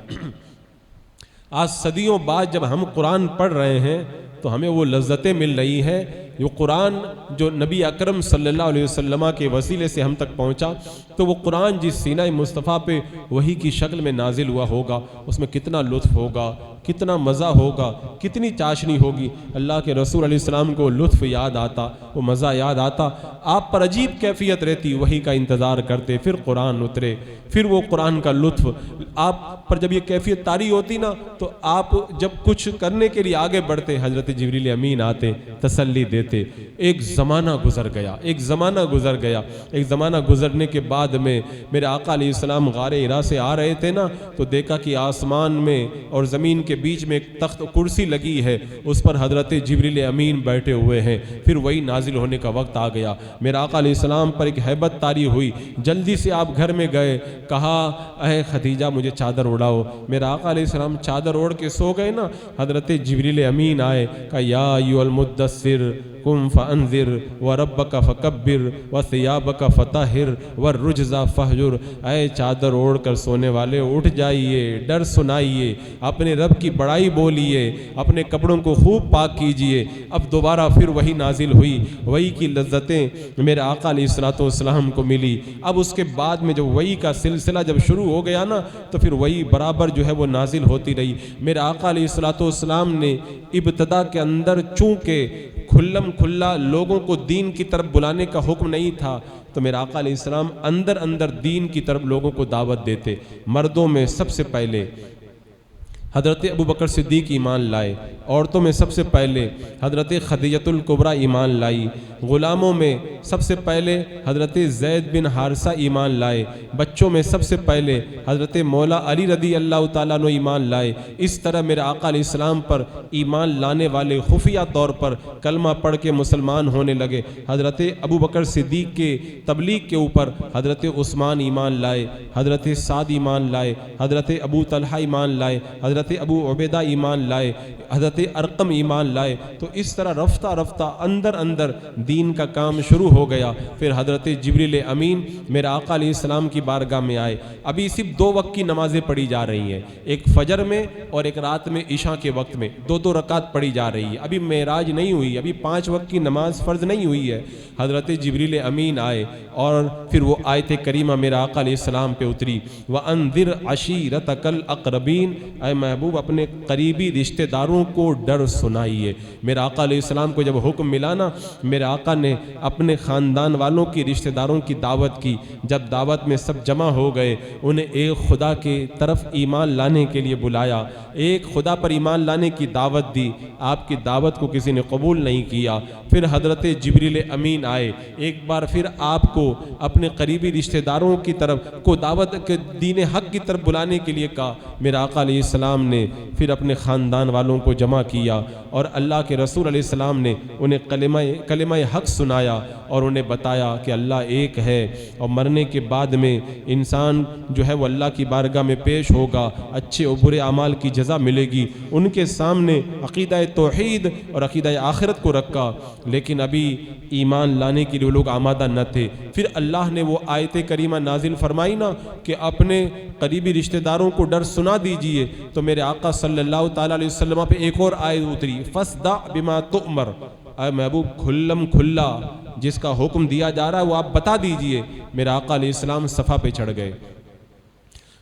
آج صدیوں بعد جب ہم قرآن پڑھ رہے ہیں تو ہمیں وہ لذتیں مل رہی ہیں جو قرآن جو نبی اکرم صلی اللہ علیہ وسلم کے وسیلے سے ہم تک پہنچا. تو وہ قرآن جس سینہ مصطفیٰ پہ وحی کی شکل میں نازل ہوا ہوگا اس میں کتنا لطف ہوگا, کتنا مزہ ہوگا, کتنی چاشنی ہوگی. اللہ کے رسول علیہ السلام کو لطف یاد آتا, وہ مزہ یاد آتا. آپ پر عجیب کیفیت رہتی, وحی کا انتظار کرتے, پھر قرآن اترے, پھر وہ قرآن کا لطف. آپ پر جب یہ کیفیت طاری ہوتی نا تو آپ جب کچھ کرنے کے لیے آگے بڑھتے حضرت جبریل امین آتے, تسلی دیتے. ایک زمانہ گزر گیا, ایک زمانہ گزر گیا. ایک زمانہ گزرنے کے بعد میں میرے آقا علیہ السلام غار حرا سے آ رہے تھے نا تو دیکھا کہ آسمان میں اور زمین کے بیچ میں ایک تخت کرسی لگی ہے, اس پر حضرت جبریل امین بیٹھے ہوئے ہیں. پھر وہی نازل ہونے کا وقت آ گیا. میرے آقا علیہ السلام پر ایک ہیبت طاری ہوئی. جلدی سے آپ گھر میں گئے, کہا اے خدیجہ مجھے چادر اڑاؤ. میرے آقا علیہ السلام چادر اوڑھ کے سو گئے نا. حضرت جبریل امین آئے, کہا یا ایھا المدثر قم فانذر وربک فکبر وثیابک فطہر والرجز فہجر. اے چادر اوڑھ کر سونے والے اٹھ جائیے, ڈر سنائیے, اپنے رب کی بڑائی بولیے, اپنے کپڑوں کو خوب پاک کیجئے. اب دوبارہ پھر وہی نازل ہوئی, وہی کی لذتیں میرے آقا علیہ السلام کو ملی. اب اس کے بعد میں جب وہی کا سلسلہ جب شروع ہو گیا نا تو پھر وہی برابر جو ہے وہ نازل ہوتی رہی. میرے آقا علیہ السلام نے ابتدا کے اندر چونکہ کھلم کھلا لوگوں کو دین کی طرف بلانے کا حکم نہیں تھا تو میرے آقا علیہ السلام اندر اندر دین کی طرف لوگوں کو دعوت دیتے. مردوں میں سب سے پہلے حضرت ابو بکر صدیق ایمان لائے, عورتوں میں سب سے پہلے حضرت خدیجۃ الکبریٰ ایمان لائی, غلاموں میں سب سے پہلے حضرت زید بن حارثہ ایمان لائے, بچوں میں سب سے پہلے حضرت مولا علی رضی اللہ تعالیٰ عنہ ایمان لائے. اس طرح میرے آقا علیہ السلام پر ایمان لانے والے خفیہ طور پر کلمہ پڑھ کے مسلمان ہونے لگے. حضرت ابو بکر صدیق کے تبلیغ کے اوپر حضرت عثمان ایمان لائے, حضرت سعد ایمان لائے, حضرت ابو طلحہ ایمان لائے, حضرت ابو عبیدہ ایمان لائے, حضرت ارقم ایمان لائے. تو اس طرح رفتہ رفتہ اندر اندر دین کا کام شروع ہو گیا. پھر حضرت جبریل امین میرے آقا علیہ السلام کی بارگاہ میں آئے. ابھی صرف 2 وقت کی نمازیں پڑھی جا رہی ہیں, ایک فجر میں اور ایک رات میں عشاء کے وقت میں 2 رکعت پڑھی جا رہی ہے. ابھی معراج نہیں ہوئی, ابھی 5 وقت کی نماز فرض نہیں ہوئی ہے. حضرت جبریل امین آئے اور پھر وہ آیت کریمہ میرے آقا علیہ السلام پہ اتری, وَأَنذِرْ عَشِيرَتَكَ الْأَقْرَبِينَ, اے محبوب اپنے قریبی رشتہ داروں کو ڈر سنائیے. میرے آقا علیہ السلام کو جب حکم ملا نا میرے آقا نے اپنے خاندان والوں کی رشتہ داروں کی دعوت کی. جب دعوت میں سب جمع ہو گئے انہیں ایک خدا کے طرف ایمان لانے کے لیے بلایا, ایک خدا پر ایمان لانے کی دعوت دی. آپ کی دعوت کو کسی نے قبول نہیں کیا. پھر حضرت جبریل امین آئے, ایک بار پھر آپ کو اپنے قریبی رشتہ داروں کی طرف کو دعوت کے دین حق کی طرف بلانے کے لیے کہا. میرے آقا علیہ السلام نے پھر اپنے خاندان والوں کو جمع کیا اور اللہ کے رسول علیہ السلام نے انہیں کلمہ حق سنایا اور انہیں بتایا کہ اللہ ایک ہے اور مرنے کے بعد میں انسان جو ہے وہ اللہ کی بارگاہ میں پیش ہوگا, اچھے اور برے اعمال کی جزا ملے گی. ان کے سامنے عقیدہ توحید اور عقیدہ آخرت کو رکھا, لیکن ابھی ایمان لانے کے لیے لوگ آمادہ نہ تھے. پھر اللہ نے وہ آیت کریمہ نازل فرمائی نا کہ اپنے قریبی رشتہ داروں کو ڈر سنا دیجئے. تو میرے آقا صلی اللہ تعالیٰ علیہ وسلم پہ ایک اور آیت اتری, فَاصْدَعْ بِمَا تُؤْمَرْ, اے محبوب کھلم کھلا جس کا حکم دیا جا رہا ہے وہ آپ بتا دیجئے. میرے آقا علیہ السلام صفا پہ چڑھ گئے,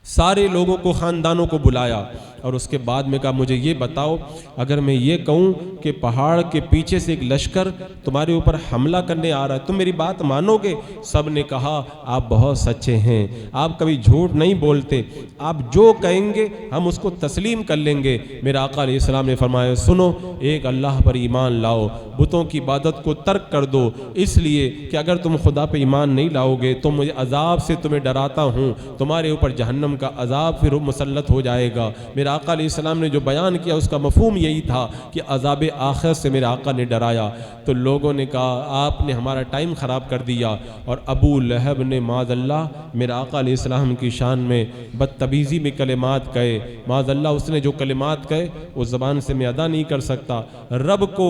سارے لوگوں کو خاندانوں کو بلایا اور اس کے بعد میں کہا مجھے یہ بتاؤ اگر میں یہ کہوں کہ پہاڑ کے پیچھے سے ایک لشکر تمہارے اوپر حملہ کرنے آ رہا ہے تم میری بات مانو گے؟ سب نے کہا آپ بہت سچے ہیں، آپ کبھی جھوٹ نہیں بولتے، آپ جو کہیں گے ہم اس کو تسلیم کر لیں گے۔ میرے آقا علیہ السلام نے فرمایا سنو، ایک اللہ پر ایمان لاؤ، بتوں کی عبادت کو ترک کر دو، اس لیے کہ اگر تم خدا پہ ایمان نہیں لاؤ گے تو مجھے عذاب سے تمہیں ڈراتا ہوں، تمہارے اوپر جہنم کا عذاب پھر مسلط ہو جائے گا۔ میرے آقا علیہ السلام نے جو بیان کیا اس کا مفہوم یہی تھا کہ عذاب آخرت سے میرے آقا نے ڈرایا۔ تو لوگوں نے کہا آپ نے ہمارا ٹائم خراب کر دیا، اور ابو لہب نے معاذ اللہ میرے آقا علیہ السلام کی شان میں بدتمیزی میں کلمات کہے، معاذ اللہ اس نے جو کلمات کہے اس زبان سے میں ادا نہیں کر سکتا۔ رب کو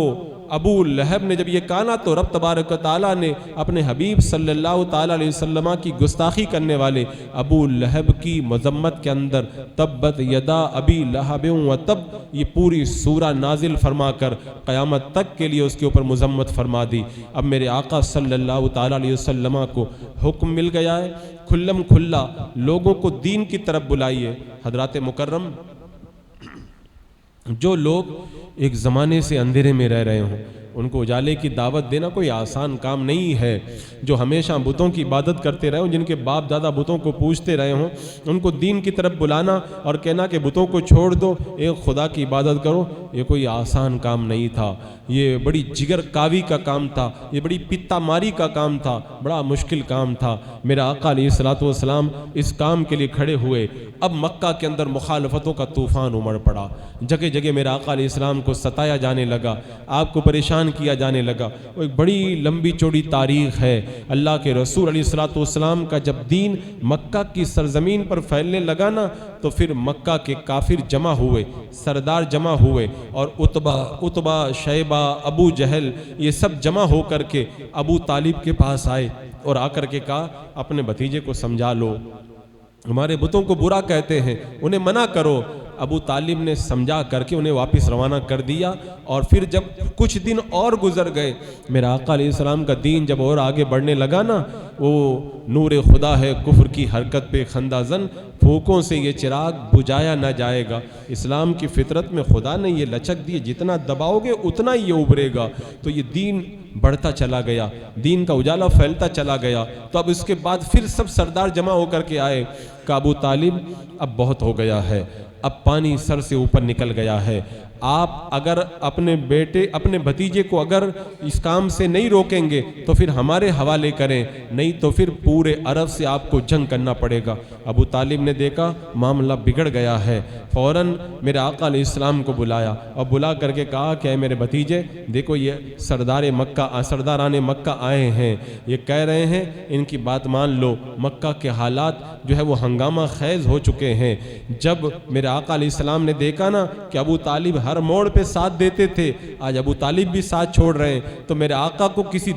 ابو لہب نے جب یہ کہا نا تو رب تبارک و تعالیٰ نے اپنے حبیب صلی اللہ تعالیٰ علیہ وسلم کی گستاخی کرنے والے ابو لہب کی مذمت کے اندر تبت یدا ابی لہب و تب یہ پوری سورہ نازل فرما کر قیامت تک کے لیے اس کے اوپر مذمت فرما دی۔ اب میرے آقا صلی اللہ تعالیٰ علیہ وسلم کو حکم مل گیا ہے کھلم کھلا لوگوں کو دین کی طرف بلائیے۔ حضرات مکرم، جو لوگ ایک زمانے سے اندھیرے میں رہ رہے ہوں ان کو اجالے کی دعوت دینا کوئی آسان کام نہیں ہے۔ جو ہمیشہ بتوں کی عبادت کرتے رہے ہوں، جن کے باپ دادا بتوں کو پوجتے رہے ہوں، ان کو دین کی طرف بلانا اور کہنا کہ بتوں کو چھوڑ دو، ایک خدا کی عبادت کرو، یہ کوئی آسان کام نہیں تھا۔ یہ بڑی جگر کاوی کا کام تھا، یہ بڑی پتا ماری کا کام تھا، بڑا مشکل کام تھا۔ میرا آقا علیہ السلام اس کام کے لیے کھڑے ہوئے۔ اب مکہ کے اندر مخالفتوں کا طوفان امڑ پڑا، جگہ جگہ میرا آقا علیہ السلام کو ستایا جانے لگا، آپ کو پریشان کیا جانے لگا۔ وہ ایک بڑی لمبی چوڑی تاریخ ہے۔ اللہ کے رسول علیہ السلام کا جب دین مکہ کی سرزمین پر پھیلنے لگا نا تو پھر مکہ کے کافر جمع ہوئے، سردار جمع ہوئے، اور عتبہ شیبہ ابو جہل یہ سب جمع ہو کر کے ابو طالب کے پاس آئے اور آ کر کے کہا اپنے بھتیجے کو سمجھا لو، ہمارے بتوں کو برا کہتے ہیں، انہیں منع کرو۔ ابو طالب نے سمجھا کر کے انہیں واپس روانہ کر دیا۔ اور پھر جب کچھ دن اور گزر گئے، میرا آقا علیہ السلام کا دین جب اور آگے بڑھنے لگا نا، وہ نور خدا ہے کفر کی حرکت پہ خندہ زن، پھوکوں سے یہ چراغ بجھایا نہ جائے گا۔ اسلام کی فطرت میں خدا نے یہ لچک دی، جتنا دباؤ گے اتنا ہی یہ ابھرے گا۔ تو یہ دین بڑھتا چلا گیا، دین کا اجالا پھیلتا چلا گیا۔ تو اب اس کے بعد پھر سب سردار جمع ہو کر کے آئے کہ ابو طالب اب بہت ہو گیا ہے، اب پانی سر سے اوپر نکل گیا ہے، آپ اگر اپنے بیٹے اپنے بھتیجے کو اگر اس کام سے نہیں روکیں گے تو پھر ہمارے حوالے کریں، نہیں تو پھر پورے عرب سے آپ کو جنگ کرنا پڑے گا۔ ابو طالب نے دیکھا معاملہ بگڑ گیا ہے، فوراً میرے آقا علیہ السلام کو بلایا اور بلا کر کے کہا کہ اے میرے بھتیجے دیکھو یہ سرداران مکہ آئے ہیں، یہ کہہ رہے ہیں ان کی بات مان لو، مکہ کے حالات جو ہے وہ ہنگامہ خیز ہو چکے ہیں۔ جب میرے آقا علیہ السلام نے دیکھا نا کہ ابو طالب ہر موڑ پہ ساتھ دیتے تھے، آج ابو طالب بھی ساتھ چھوڑ رہے ہیں، تو میرے آقا کو کسی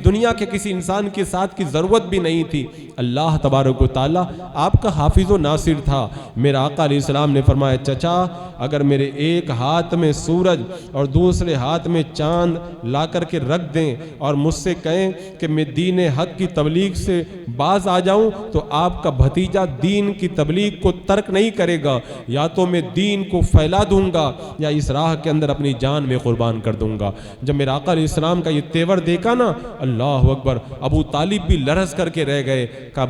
دنیا کے کسی انسان کے ساتھ کی ضرورت بھی نہیں تھی۔ اللہ تبارک و تعالیٰ آپ کا حافظ و ناصر تھا۔ میرے آقا علیہ السلام نے فرمایا چچا اگر میرے ایک ہاتھ میں سورج اور دوسرے ہاتھ میں چاند لا کر کے رکھ دیں اور مجھ سے کہیں کہ میں دین حق کی تبلیغ سے باز آ جاؤں تو آپ کا بھتیجا دین کی تبلیغ کو ترک نہیں کرے گا، یا تو میں دین کو پھیلا دوں گا یا اس راہ کے اندر اپنی جان میں قربان کر دوں گا۔ جب میرے آقا علیہ السلام کا یہ تیور دیکھا نا، اللہ اکبر، ابو طالب بھی لرز کر کے رہ گئے، کہا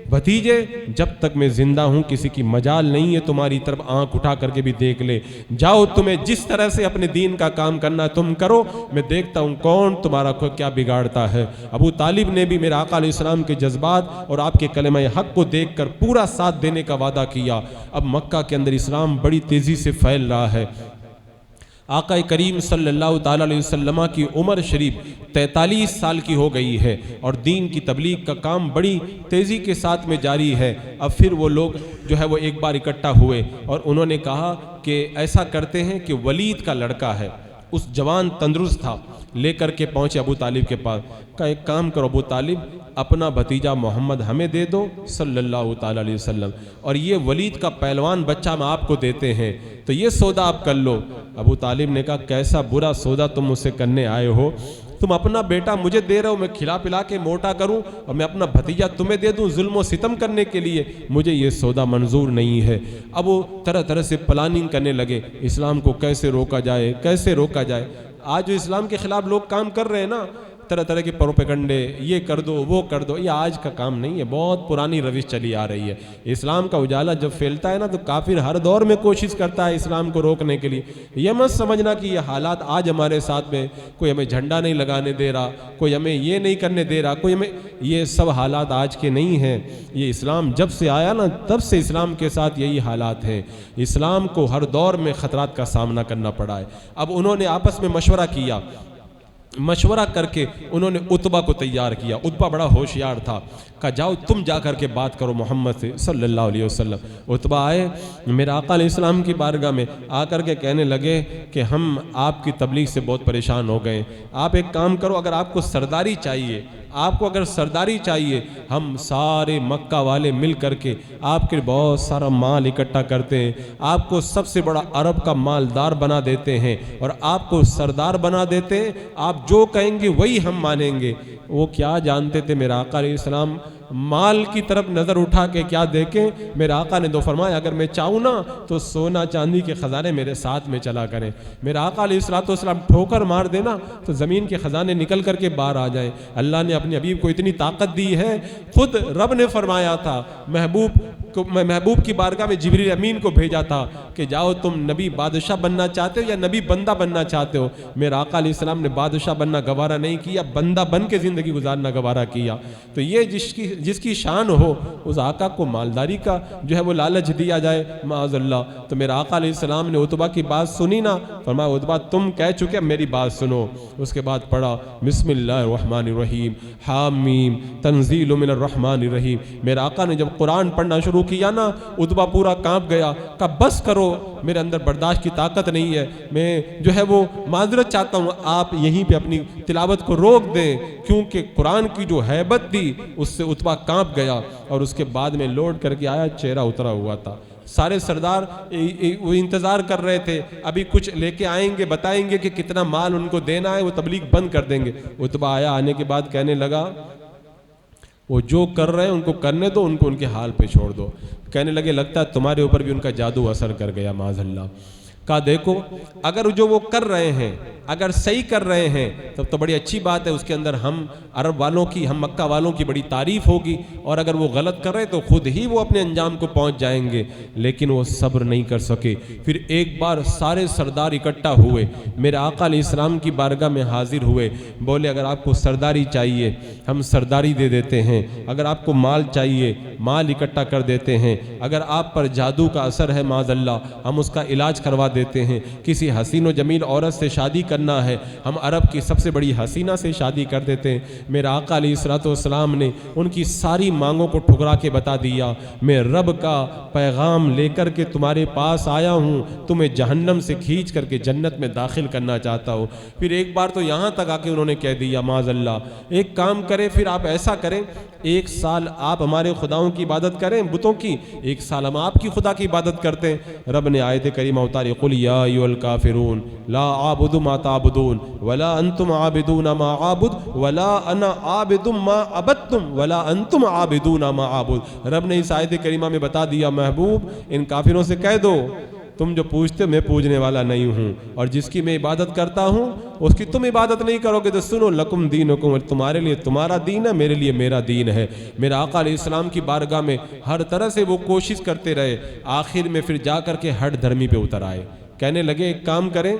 بھتیجے جب تک میں زندہ ہوں کسی کی مجال نہیں ہے تمہاری طرف آنکھ اٹھا کر کے بھی دیکھ لے، جاؤ تمہیں جس طرح سے اپنے دین کا کام کرنا تم کرو، میں دیکھتا ہوں کون تمہارا کیا بگاڑتا ہے۔ ابو طالب نے بھی میرے آقا علیہ السلام کے جذبات اور آپ کے کلمہ حق کو دیکھ کر پورا ساتھ دینے کا وعدہ کیا۔ اب مکہ کے اندر اسلام بڑی تیزی سے پھیل رہا ہے۔ آقا کریم صلی اللہ تعالیٰ علیہ وسلم کی عمر شریف 43 سال کی ہو گئی ہے اور دین کی تبلیغ کا کام بڑی تیزی کے ساتھ میں جاری ہے۔ اب پھر وہ لوگ جو ہے وہ ایک بار اکٹھا ہوئے اور انہوں نے کہا کہ ایسا کرتے ہیں کہ ولید کا لڑکا ہے، اس جوان تندرست تھا، لے کر کے پہنچے ابو طالب کے پاس، کہا ایک کام کرو ابو طالب اپنا بھتیجا محمد ہمیں دے دو صلی اللہ تعالیٰ علیہ وسلم، اور یہ ولید کا پہلوان بچہ ہم آپ کو دیتے ہیں، تو یہ سودا آپ کر لو۔ ابو طالب نے کہا کیسا برا سودا تم مجھ سے کرنے آئے ہو؟ تم اپنا بیٹا مجھے دے رہے ہو، میں کھلا پلا کے موٹا کروں اور میں اپنا بھتیجا تمہیں دے دوں ظلم و ستم کرنے کے لیے، مجھے یہ سودا منظور نہیں ہے۔ اب وہ طرح طرح سے پلاننگ کرنے لگے، اسلام کو کیسے روکا جائے، کیسے روکا جائے۔ آج جو اسلام کے خلاف لوگ کام کر رہے ہیں نا، طرح طرح کے پروپیگنڈے، یہ کر دو وہ کر دو، یہ آج کا کام نہیں ہے، بہت پرانی روش چلی آ رہی ہے۔ اسلام کا اجالا جب پھیلتا ہے نا تو کافر ہر دور میں کوشش کرتا ہے اسلام کو روکنے کے لیے۔ یہ مت سمجھنا کہ یہ حالات آج ہمارے ساتھ میں، کوئی ہمیں جھنڈا نہیں لگانے دے رہا، کوئی ہمیں یہ نہیں کرنے دے رہا، کوئی ہمیں، یہ سب حالات آج کے نہیں ہیں۔ یہ اسلام جب سے آیا نا تب سے اسلام کے ساتھ یہی حالات ہیں۔ اسلام کو ہر دور میں خطرات کا سامنا کرنا پڑا ہے۔ اب انہوں نے آپس میں مشورہ کیا، مشورہ کر کے انہوں نے عتبہ کو تیار کیا۔ عتبہ بڑا ہوشیار تھا، کہا جاؤ تم جا کر کے بات کرو محمد سے صلی اللہ علیہ وسلم۔ عتبہ آئے میرے آقا علیہ السلام کی بارگاہ میں، آ کر کے کہنے لگے کہ ہم آپ کی تبلیغ سے بہت پریشان ہو گئے، آپ ایک کام کرو، اگر آپ کو سرداری چاہیے، آپ کو اگر سرداری چاہیے، ہم سارے مکہ والے مل کر کے آپ کے بہت سارا مال اکٹھا کرتے ہیں، آپ کو سب سے بڑا عرب کا مالدار بنا دیتے ہیں اور آپ کو سردار بنا دیتے ہیں، آپ جو کہیں گے وہی ہم مانیں گے۔ وہ کیا جانتے تھے میرا آقا علیہ السلام مال کی طرف نظر اٹھا کے کیا دیکھیں؟ میرے آقا نے تو فرمایا اگر میں چاہوں نا تو سونا چاندی کے خزانے میرے ساتھ میں چلا کریں۔ میرا آقا علیہ السلام ٹھوکر مار دینا تو زمین کے خزانے نکل کر کے باہر آ جائیں۔ اللہ نے اپنے حبیب کو اتنی طاقت دی ہے، خود رب نے فرمایا تھا محبوب کی بارگاہ میں جبریل امین کو بھیجا تھا کہ جاؤ تم نبی بادشاہ بننا چاہتے ہو یا نبی بندہ بننا چاہتے ہو؟ میرا آقا علیہ السلام نے بادشاہ بننا گوارا نہیں کیا، بندہ بن کے زندگی گزارنا گوارا کیا۔ تو یہ جس کی شان ہو اس آقا کو مالداری کا جو ہے وہ لالچ دیا جائے معاذ اللہ۔ تو میرا آقا علیہ السلام نے عتبہ کی بات سنی نا، فرمایا عتبہ تم کہہ چکے میری بات سنو۔ اس کے بعد پڑھا بسم اللہ الرحمن الرحیم حامیم تنزیل من الرحمن الرحیم۔ میرا آقا نے جب قرآن پڑھنا شروع کیا نا عتبہ پورا کانپ گیا، کہا بس کرو میرے اندر برداشت کی طاقت نہیں ہے، میں جو ہے وہ معذرت چاہتا ہوں، آپ یہیں پہ اپنی تلاوت کو روک دیں، کیونکہ قرآن کی جو ہیبت تھی اس سے عتبہ کانپ گیا۔ اور اس کے بعد میں لوٹ کر کے آیا، چہرہ اترا ہوا تھا۔ سارے سردار وہ انتظار کر رہے تھے ابھی کچھ لے کے آئیں گے، بتائیں گے کہ کتنا مال ان کو دینا ہے، وہ تبلیغ بند کر دیں گے۔ عتبہ آیا، آنے کے بعد کہنے لگا وہ جو کر رہے ہیں ان کو کرنے دو، ان کو ان کے حال پہ چھوڑ دو۔ کہنے لگے لگتا ہے تمہارے اوپر بھی ان کا جادو اثر کر گیا معاذ اللہ۔ کہا دیکھو اگر جو وہ کر رہے ہیں اگر صحیح کر رہے ہیں تب تو بڑی اچھی بات ہے، اس کے اندر ہم عرب والوں کی، ہم مکہ والوں کی بڑی تعریف ہوگی، اور اگر وہ غلط کر رہے تو خود ہی وہ اپنے انجام کو پہنچ جائیں گے۔ لیکن وہ صبر نہیں کر سکے۔ پھر ایک بار سارے سردار اکٹھا ہوئے، میرے آقا علیہ السلام کی بارگاہ میں حاضر ہوئے، بولے اگر آپ کو سرداری چاہیے ہم سرداری دے دیتے ہیں، اگر آپ کو مال چاہیے مال اکٹھا کر دیتے ہیں، اگر آپ پر جادو کا اثر ہے معاذ اللہ ہم اس کا علاج کروا دیتے ہیں، کسی حسین و جمیل عورت سے شادی کرنا ہے ہم عرب کی سب سے بڑی حسینہ سے شادی کر دیتے ہیں۔ میرا آقا علیہ السلام نے ان کی ساری مانگوں کو ٹھکرا کے بتا دیا، میں رب کا پیغام لے کر کے تمہارے پاس آیا ہوں، تمہیں جہنم سے کھینچ کر کے جنت میں داخل کرنا چاہتا ہوں۔ پھر ایک بار تو یہاں تک آ کے انہوں نے کہہ دیا معاذ اللہ ایک کام کریں، پھر آپ ایسا کریں 1 سال آپ ہمارے خداؤں کی عبادت کریں بتوں کی، 1 سال ہم آپ کی خدا کی عبادت کرتے ہیں۔ رب نے آیت کریمہ اتاری قل یا ایھا الکافرون لا اعبد ما تعبدون ولا انتم عابدون ما اعبد ولا انا عابد ما عبدتم ولا انتم عابدون ما اعبد۔ رب نے اس آیت کریمہ میں بتا دیا محبوب ان کافروں سے کہہ دو تم جو پوچھتے میں پوجنے والا نہیں ہوں، اور جس کی میں عبادت کرتا ہوں اس کی تم عبادت نہیں کرو گے تو سنو لکم دینکم، تمہارے لیے تمہارا دین ہے میرے لیے میرا دین ہے۔ میرا آقا علیہ السلام کی بارگاہ میں ہر طرح سے وہ کوشش کرتے رہے، آخر میں پھر جا کر کے ہٹ دھرمی پہ اتر آئے، کہنے لگے ایک کام کریں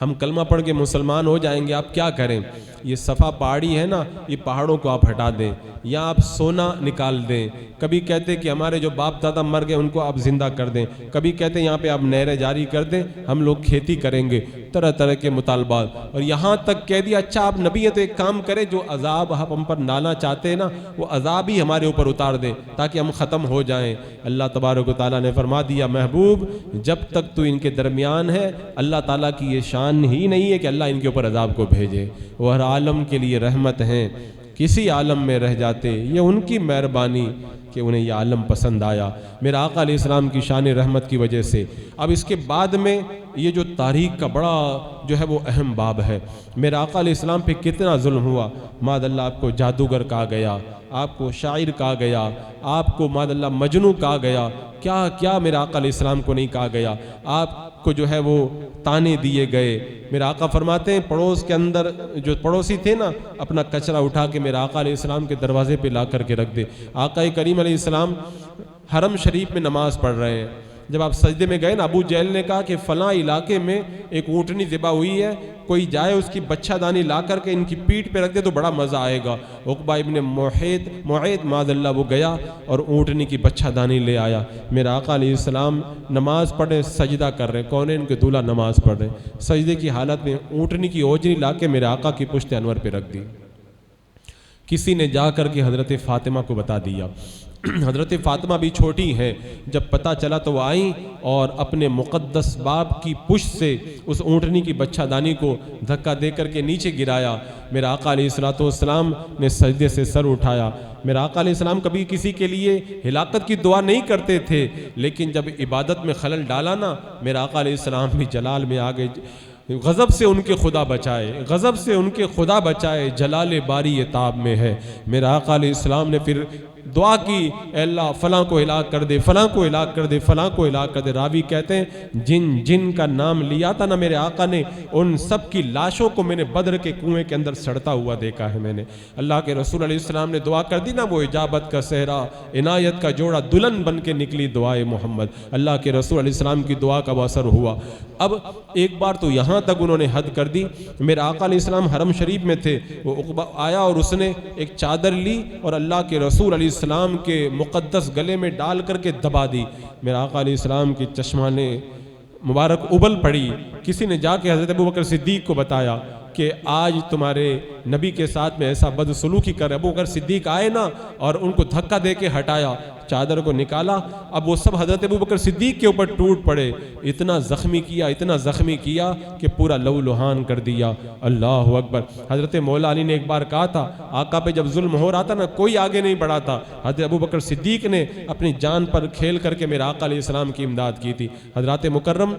ہم کلمہ پڑھ کے مسلمان ہو جائیں گے، آپ کیا کریں یہ صفا پہاڑی ہے نا یہ پہاڑوں کو آپ ہٹا دیں یا آپ سونا نکال دیں، کبھی کہتے کہ ہمارے جو باپ دادا مر گئے ان کو آپ زندہ کر دیں، کبھی کہتے یہاں پہ آپ نہریں جاری کر دیں ہم لوگ کھیتی کریں گے، طرح طرح کے مطالبات، اور یہاں تک کہہ دیا اچھا آپ نبی ہیں تو ایک کام کریں جو عذاب آپ ہم پر لانا چاہتے ہیں نا وہ عذاب ہی ہمارے اوپر اتار دیں تاکہ ہم ختم ہو جائیں۔ اللہ تبارک و تعالیٰ نے فرما دیا محبوب جب تک تو ان کے درمیان ہے اللہ تعالیٰ کی یہ شان ہی نہیں ہے کہ اللہ ان کے اوپر عذاب کو بھیجے، وہ ہر عالم کے لیے رحمت ہیں، کسی عالم میں رہ جاتے یہ ان کی مہربانی، کہ انہیں یہ عالم پسند آیا میرے آقا علیہ السلام کی شان رحمت کی وجہ سے۔ اب اس کے بعد میں یہ جو تاریخ کا بڑا جو ہے وہ اہم باب ہے، میرے آقا علیہ السلام پہ کتنا ظلم ہوا۔ ماد اللہ آپ کو جادوگر کہا گیا، آپ کو شاعر کہا گیا، آپ کو ماد اللہ مجنوں کہا گیا، کیا کیا میرے آقا علیہ السلام کو نہیں کہا گیا۔ آپ کو جو ہے وہ تانے دیے گئے۔ میرے آقا فرماتے ہیں پڑوس کے اندر جو پڑوسی تھے نا، اپنا کچرا اٹھا کے میرے آقا علیہ السلام کے دروازے پہ لا کر کے رکھ دے۔ آقا کریم علیہ السلام حرم شریف میں نماز پڑھ رہے ہیں، جب آپ سجدے میں گئے نا، ابو جہل نے کہا کہ فلاں علاقے میں ایک اونٹنی ذبح ہوئی ہے، کوئی جائے اس کی بچہ دانی لا کر کے ان کی پیٹھ پہ رکھ دے تو بڑا مزہ آئے گا۔ عقبہ ابن معید معاذ اللہ وہ گیا اور اونٹنی کی بچہ دانی لے آیا۔ میرا آقا علیہ السلام نماز پڑھے، سجدہ کر رہے، کونین کے دولہ نماز پڑھ رہے، سجدے کی حالت میں اونٹنی کی اوجنی لا کے میرے آقا کی پشت انور پہ رکھ دی۔ کسی نے جا کر کے حضرت فاطمہ کو بتا دیا۔ حضرت فاطمہ بھی چھوٹی ہیں، جب پتہ چلا تو وہ آئیں اور اپنے مقدس باپ کی پشت سے اس اونٹنی کی بچہ دانی کو دھکا دے کر کے نیچے گرایا۔ میرا آقا علیہ السلام نے سجدے سے سر اٹھایا۔ میرا آقا علیہ السلام کبھی کسی کے لیے ہلاکت کی دعا نہیں کرتے تھے، لیکن جب عبادت میں خلل ڈالا نا، میرا آقا علیہ السلام بھی جلال میں آگے، غضب سے ان کے خدا بچائے، غضب سے ان کے خدا بچائے، جلال باری تاب میں ہے۔ میرا آقا علیہ السلام نے پھر دعا کی، اے اللہ فلاں کو ہلاک کر دے، فلاں کو ہلاک کر دے، فلاں کو ہلاک کر دے۔ راوی کہتے ہیں جن کا نام لیا تھا نا میرے آقا نے، ان سب کی لاشوں کو میں نے بدر کے کنویں کے اندر سڑتا ہوا دیکھا ہے۔ میں نے اللہ کے رسول علیہ السلام نے دعا کر دی نا، وہ اجابت کا صحرا، عنایت کا جوڑا، دلہن بن کے نکلی دعائے محمد۔ اللہ کے رسول علیہ السلام کی دعا کا وہ اثر ہوا۔ اب ایک بار تو یہاں تک انہوں نے حد کر دی، میرے آقا علیہ السلام حرم شریف میں تھے، وہ عقبہ آیا اور اس نے ایک چادر لی اور اللہ کے رسول علیہ السلام کے مقدس گلے میں ڈال کر کے دبا دی۔ میرے آقا علیہ السلام کی چشمانے مبارک ابل پڑی۔ کسی نے جا کے حضرت ابوبکر صدیق کو بتایا کہ آج تمہارے نبی کے ساتھ میں ایسا بدسلوکی کر رہے۔ ابوبکر صدیق آئے نا اور ان کو دھکا دے کے ہٹایا، چادر کو نکالا، اب وہ سب حضرت ابوبکر صدیق کے اوپر ٹوٹ پڑے، اتنا زخمی کیا، اتنا زخمی کیا کہ پورا لہو لہان کر دیا۔ اللہ اکبر۔ حضرت مولا علی نے ایک بار کہا تھا، آقا پہ جب ظلم ہو رہا تھا نا، کوئی آگے نہیں بڑھا تھا، حضرت ابوبکر صدیق نے اپنی جان پر کھیل کر کے میرے آقا علیہ السلام کی امداد کی تھی۔ حضرات مکرم،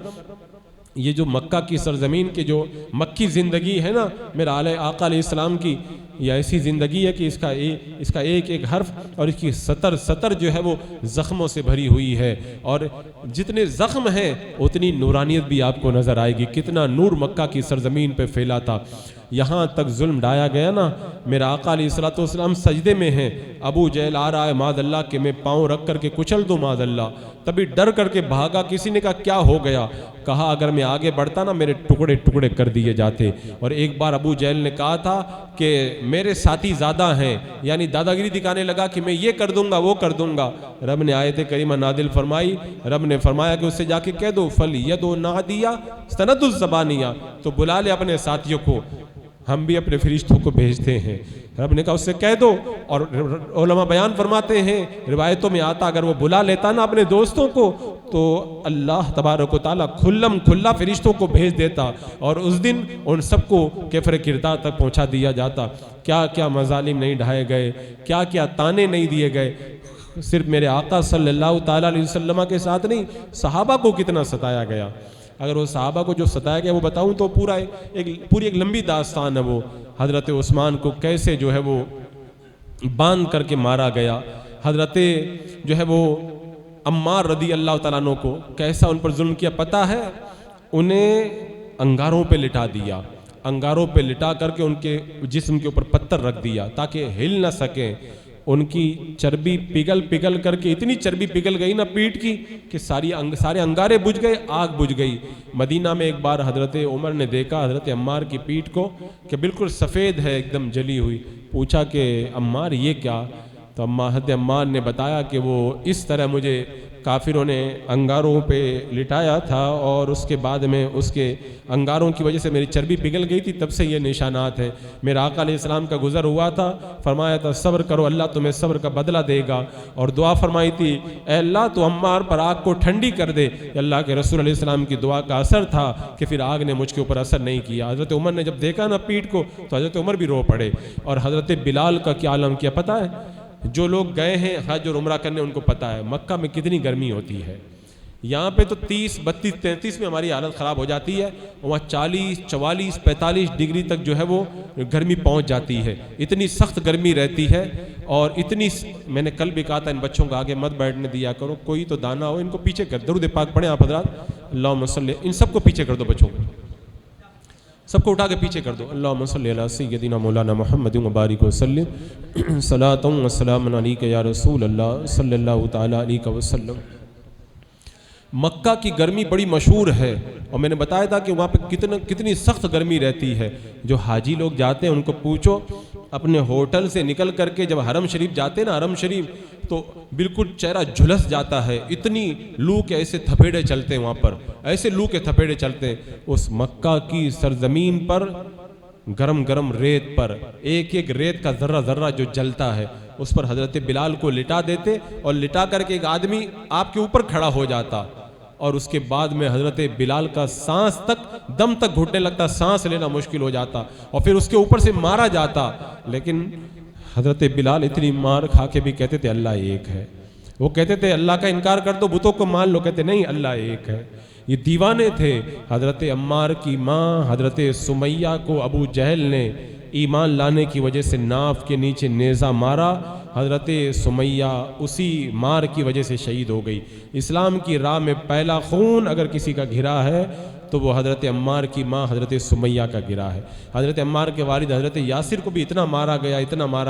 یہ جو مکہ کی سرزمین کے جو مکی زندگی ہے نا میرا آقا علیہ السلام کی، یہ ایسی زندگی ہے کہ اس کا ایک ایک حرف اور اس کی سطر جو ہے وہ زخموں سے بھری ہوئی ہے، اور جتنے زخم ہیں اتنی نورانیت بھی آپ کو نظر آئے گی۔ کتنا نور مکہ کی سرزمین پہ پھیلا تھا۔ یہاں تک ظلم ڈایا گیا نا، میرا آقا علیہ السلام سجدے میں ہیں، ابو جہل آ رہا ہے معاذ اللہ کہ میں پاؤں رکھ کر کے کچل دوں معاذ اللہ، تبھی ڈر کر کے بھاگا۔ کسی نے کہا کیا ہو گیا؟ کہا اگر میں آگے بڑھتا نا میرے ٹکڑے ٹکڑے کر دیے جاتے۔ اور ایک بار ابو جہل نے کہا تھا کہ میرے ساتھی زیادہ ہیں، یعنی دادا گیری دکھانے لگا کہ میں یہ کر دوں گا وہ کر دوں گا۔ رب نے آیت کریمہ نازل فرمائی، رب نے فرمایا کہ اس سے جا کے کہہ دو فَلْيَدْعُ نَادِيَ سَنَدُ الزَّبَانِيَ، تو بلا لے اپنے ساتھیوں کو، ہم بھی اپنے فرشتوں کو بھیجتے ہیں۔ رب نے کہا اس سے کہہ دو، اور علماء بیان فرماتے ہیں، روایتوں میں آتا اگر وہ بلا لیتا نا اپنے دوستوں کو تو اللہ تبارک و تعالیٰ کھلا فرشتوں کو بھیج دیتا، اور اس دن ان سب کو کفر کردار تک پہنچا دیا جاتا۔ کیا کیا مظالم نہیں ڈھائے گئے، کیا کیا تانے نہیں دیے گئے۔ صرف میرے آقا صلی اللہ تعالیٰ علیہ وسلم کے ساتھ نہیں، صحابہ کو کتنا ستایا گیا۔ اگر وہ صحابہ کو جو ستایا گیا وہ بتاؤں تو پوری ایک لمبی داستان ہے۔ وہ حضرت عثمان کو کیسے جو ہے وہ باندھ کر کے مارا گیا، حضرت جو ہے وہ عمار رضی اللہ تعالیٰ عنہ کو کیسا ان پر ظلم کیا پتہ ہے؟ انہیں انگاروں پہ لٹا دیا، انگاروں پہ لٹا کر کے ان کے جسم کے اوپر پتھر رکھ دیا تاکہ ہل نہ سکیں۔ ان کی چربی پگھل کر کے اتنی چربی پگھل گئی نا پیٹ کی کہ سارے انگارے بجھ گئے، آگ بجھ گئی۔ مدینہ میں ایک بار حضرت عمر نے دیکھا حضرت عمار کی پیٹ کو کہ بالکل سفید ہے، ایک دم جلی ہوئی۔ پوچھا کہ عمار یہ کیا؟ تو حضرت عمار نے بتایا کہ وہ اس طرح مجھے کافروں نے انگاروں پہ لٹایا تھا، اور اس کے بعد میں اس کے انگاروں کی وجہ سے میری چربی پگھل گئی تھی، تب سے یہ نشانات ہیں۔ میرا آقا علیہ السلام کا گزر ہوا تھا، فرمایا تھا صبر کرو، اللہ تمہیں صبر کا بدلہ دے گا، اور دعا فرمائی تھی اے اللہ تو عمار پر آگ کو ٹھنڈی کر دے۔ اللہ کے رسول علیہ السلام کی دعا کا اثر تھا کہ پھر آگ نے مجھ کے اوپر اثر نہیں کیا۔ حضرت عمر نے جب دیکھا نا پیٹ کو تو حضرت عمر بھی رو پڑے، اور حضرت بلال کا کیا عالم کیا پتہ ہے؟ جو لوگ گئے ہیں حج اور عمرہ کرنے ان کو پتہ ہے مکہ میں کتنی گرمی ہوتی ہے. یہاں پہ تو 30, 32, 33 میں ہماری حالت خراب ہو جاتی ہے, وہاں 40, 44, 45 ڈگری تک جو ہے وہ گرمی پہنچ جاتی ہے. اتنی سخت گرمی رہتی ہے. اور اتنی, میں نے کل بھی کہا تھا ان بچوں کو آگے مت بیٹھنے دیا کرو, کوئی تو دانا ہو, ان کو پیچھے کر, درود پاک پڑھیں آپ حضرات, اللہم صلی, ان سب کو پیچھے کر دو, بچوں کو سب کو اٹھا کے پیچھے کر دو. اللہم صلی علی سیدنا مولانا محمد وبارک وسلم صلاۃ و سلام علیک یا رسول اللہ صلی اللہ تعالی علیہ وسلم. مکہ کی گرمی بڑی مشہور ہے, اور میں نے بتایا تھا کہ وہاں پہ کتنی سخت گرمی رہتی ہے. جو حاجی لوگ جاتے ہیں ان کو پوچھو, اپنے ہوٹل سے نکل کر کے جب حرم شریف جاتے ہیں نا, حرم شریف, تو بالکل چہرہ جھلس جاتا ہے, اتنی لو کے ایسے تھپیڑے چلتے ہیں وہاں پر, ایسے لو کے تھپیڑے چلتے ہیں. اس مکہ کی سرزمین پر گرم گرم ریت پر ایک ایک ریت کا ذرہ ذرہ جو جلتا ہے, اس پر حضرت بلال کو لٹا دیتے, اور لٹا کر کے ایک آدمی آپ کے اوپر کھڑا ہو جاتا, اور اس کے بعد میں حضرت بلال کا سانس تک, دم تک گھٹنے لگتا, سانس لینا مشکل ہو جاتا, اور پھر اس کے اوپر سے مارا جاتا. لیکن حضرت بلال اتنی مار کھا کے بھی کہتے تھے اللہ ایک ہے. وہ کہتے تھے اللہ کا انکار کر دو, بتوں کو مان لو, کہتے نہیں اللہ ایک ہے. یہ دیوانے تھے. حضرت عمار کی ماں حضرت سمیہ کو ابو جہل نے ایمان لانے کی وجہ سے ناف کے نیچے نیزہ مارا. حضرت سمیہ اسی مار کی وجہ سے شہید ہو گئی. اسلام کی راہ میں پہلا خون اگر کسی کا گرا ہے تو وہ حضرت عمار کی ماں حضرت سمیہ کا گرا ہے. حضرت عمار کے والد حضرت یاسر کو بھی اتنا مارا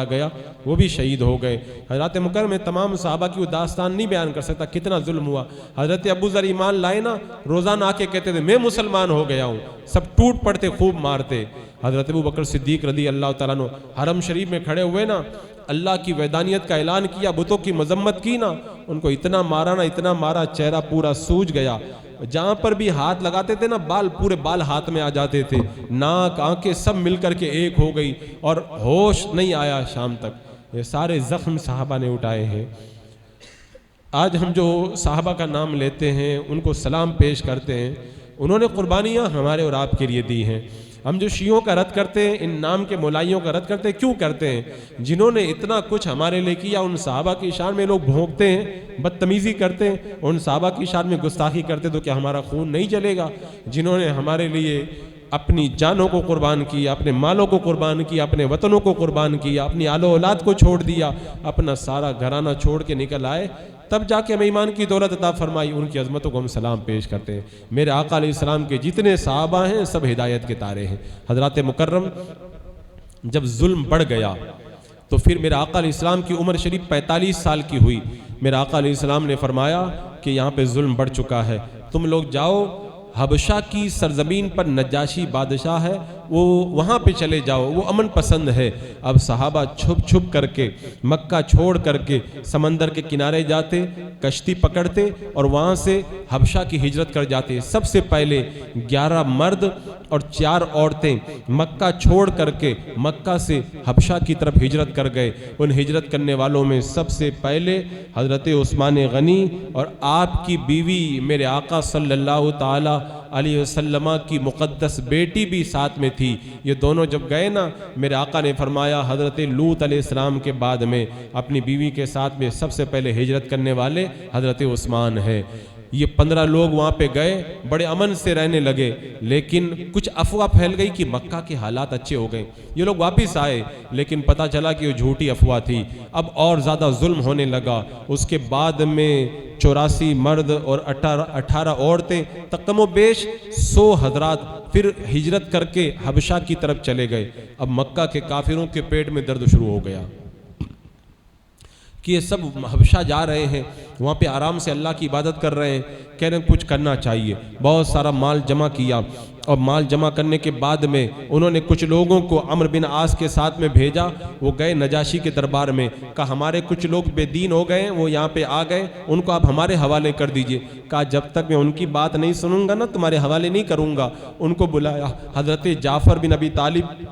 گیا, وہ بھی شہید ہو گئے. حضرت مکرم میں تمام صحابہ کی وہ داستان نہیں بیان کر سکتا کتنا ظلم ہوا. حضرت ابو ذر ایمان لائے نا, روزانہ آ کے کہتے تھے میں مسلمان ہو گیا ہوں, سب ٹوٹ پڑتے, خوب مارتے. حضرت ابو بکر صدیق رضی اللہ تعالیٰ عنہ حرم شریف میں کھڑے ہوئے نا, اللہ کی وحدانیت کا اعلان کیا, بتوں کی مذمت کی نا, ان کو اتنا مارا, چہرہ پورا سوج گیا. جہاں پر بھی ہاتھ لگاتے تھے نا, پورے بال ہاتھ میں آ جاتے تھے, ناک آنکھیں سب مل کر کے ایک ہو گئی, اور ہوش نہیں آیا شام تک. یہ سارے زخم صحابہ نے اٹھائے ہیں. آج ہم جو صحابہ کا نام لیتے ہیں, ان کو سلام پیش کرتے ہیں, انہوں نے قربانیاں ہمارے اور آپ کے لیے دی ہیں. ہم جو شیعوں کا رد کرتے ہیں, ان نام کے مولائیوں کا رد کرتے ہیں, کیوں کرتے ہیں؟ جنہوں نے اتنا کچھ ہمارے لیے کیا, ان صحابہ کی شان میں لوگ بھونکتے ہیں, بدتمیزی کرتے ہیں, ان صحابہ کی شان میں گستاخی کرتے, تو کیا ہمارا خون نہیں جلے گا؟ جنہوں نے ہمارے لیے اپنی جانوں کو قربان کیا, اپنے مالوں کو قربان کیا, اپنے وطنوں کو قربان کیا, اپنی آل و اولاد کو چھوڑ دیا, اپنا سارا گھرانہ چھوڑ کے نکل آئے, تب جا کے ہمیں ایمان کی دولت عطا فرمائی. ان کی عظمتوں کو ہم سلام پیش کرتے ہیں. میرے آقا علیہ السلام کے جتنے صحابہ ہیں سب ہدایت کے تارے ہیں. حضرات مکرم جب ظلم بڑھ گیا تو پھر میرے آقا علیہ السلام کی عمر شریف 45 سال کی ہوئی. میرے آقا علیہ السلام نے فرمایا کہ یہاں پہ ظلم بڑھ چکا ہے, تم لوگ جاؤ حبشہ کی سرزمین پر نجاشی بادشاہ ہے, وہ وہاں پہ چلے جاؤ, وہ امن پسند ہے. اب صحابہ چھپ چھپ کر کے مکہ چھوڑ کر کے سمندر کے کنارے جاتے, کشتی پکڑتے, اور وہاں سے حبشہ کی ہجرت کر جاتے. سب سے پہلے 11 مرد اور 4 عورتیں مکہ چھوڑ کر کے مکہ سے حبشہ کی طرف ہجرت کر گئے. ان ہجرت کرنے والوں میں سب سے پہلے حضرت عثمان غنی اور آپ کی بیوی میرے آقا صلی اللہ تعالی علیہ وسلم کی مقدس بیٹی بھی ساتھ میں تھی. یہ دونوں جب گئے نا, میرے آقا نے فرمایا حضرت لوط علیہ السلام کے بعد میں اپنی بیوی کے ساتھ میں سب سے پہلے ہجرت کرنے والے حضرت عثمان ہیں. یہ 15 لوگ وہاں پہ گئے, بڑے امن سے رہنے لگے, لیکن کچھ افواہ پھیل گئی کہ مکہ کے حالات اچھے ہو گئے. یہ لوگ واپس آئے, لیکن پتہ چلا کہ وہ جھوٹی افواہ تھی. اب اور زیادہ ظلم ہونے لگا. اس کے بعد میں 84 مرد اور 18 عورتیں, تقم و بیش 100 حضرات پھر ہجرت کر کے حبشہ کی طرف چلے گئے. اب مکہ کے کافروں کے پیٹ میں درد شروع ہو گیا کہ یہ سب حبشہ جا رہے ہیں, وہاں پہ آرام سے اللہ کی عبادت کر رہے ہیں, کہہ رہے ہیں کچھ کرنا چاہیے. بہت سارا مال جمع کیا, اور مال جمع کرنے کے بعد میں انہوں نے کچھ لوگوں کو عمرو بن عاص کے ساتھ میں بھیجا. وہ گئے نجاشی کے دربار میں, کہا ہمارے کچھ لوگ بے دین ہو گئے ہیں, وہ یہاں پہ آ گئے, ان کو آپ ہمارے حوالے کر دیجئے. کہا جب تک میں ان کی بات نہیں سنوں گا نا تمہارے حوالے نہیں کروں گا. ان کو بلایا. حضرت جعفر بن ابی طالب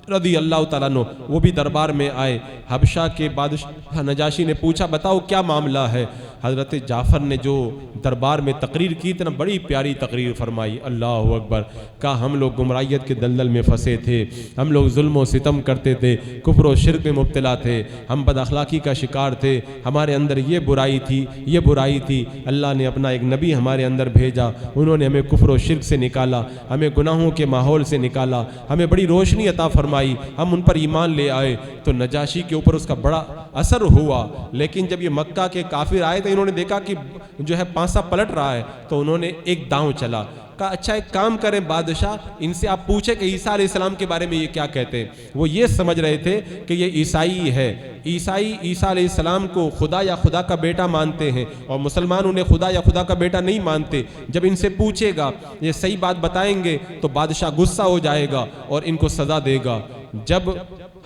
رضی اللہ تعالیٰ عنہ وہ بھی دربار میں آئے. حبشہ کے بادشاہ نجاشی نے پوچھا بتاؤ کیا معاملہ ہے؟ حضرت جعفر نے جو دربار میں تقریر کی تھی نا، بڑی پیاری تقریر فرمائی، اللہ اکبر، کہا ہم لوگ گمراہیت کے دلدل میں پھنسے تھے، ہم لوگ ظلم و ستم کرتے تھے، کفر و شرک میں مبتلا تھے، ہم بد اخلاقی کا شکار تھے، ہمارے اندر یہ برائی تھی، یہ برائی تھی، اللہ نے اپنا ایک نبی ہمارے اندر بھیجا، انہوں نے ہمیں کفر و شرک سے نکالا، ہمیں گناہوں کے ماحول سے نکالا، ہمیں بڑی روشنی عطا فرمائی، ہم ان پر ایمان لے آئے۔ تو نجاشی کے اوپر اس کا بڑا اثر ہوا، لیکن جب یہ مکہ کے کافر آئے تو انہوں نے دیکھا کہ جو ہے پانسا پلٹ رہا ہے، تو انہوں نے ایک داؤں چلا، کہا اچھا ایک کام کریں بادشاہ، ان سے آپ پوچھیں کہ عیسیٰ علیہ السلام کے بارے میں یہ کیا کہتے ہیں۔ وہ یہ سمجھ رہے تھے کہ یہ عیسائی ہے، عیسائی عیسیٰ علیہ السلام کو خدا یا خدا کا بیٹا مانتے ہیں، اور مسلمان انہیں خدا یا خدا کا بیٹا نہیں مانتے۔ جب ان سے پوچھے گا، یہ صحیح بات بتائیں گے تو بادشاہ غصہ ہو جائے گا اور ان کو سزا دے گا۔ جب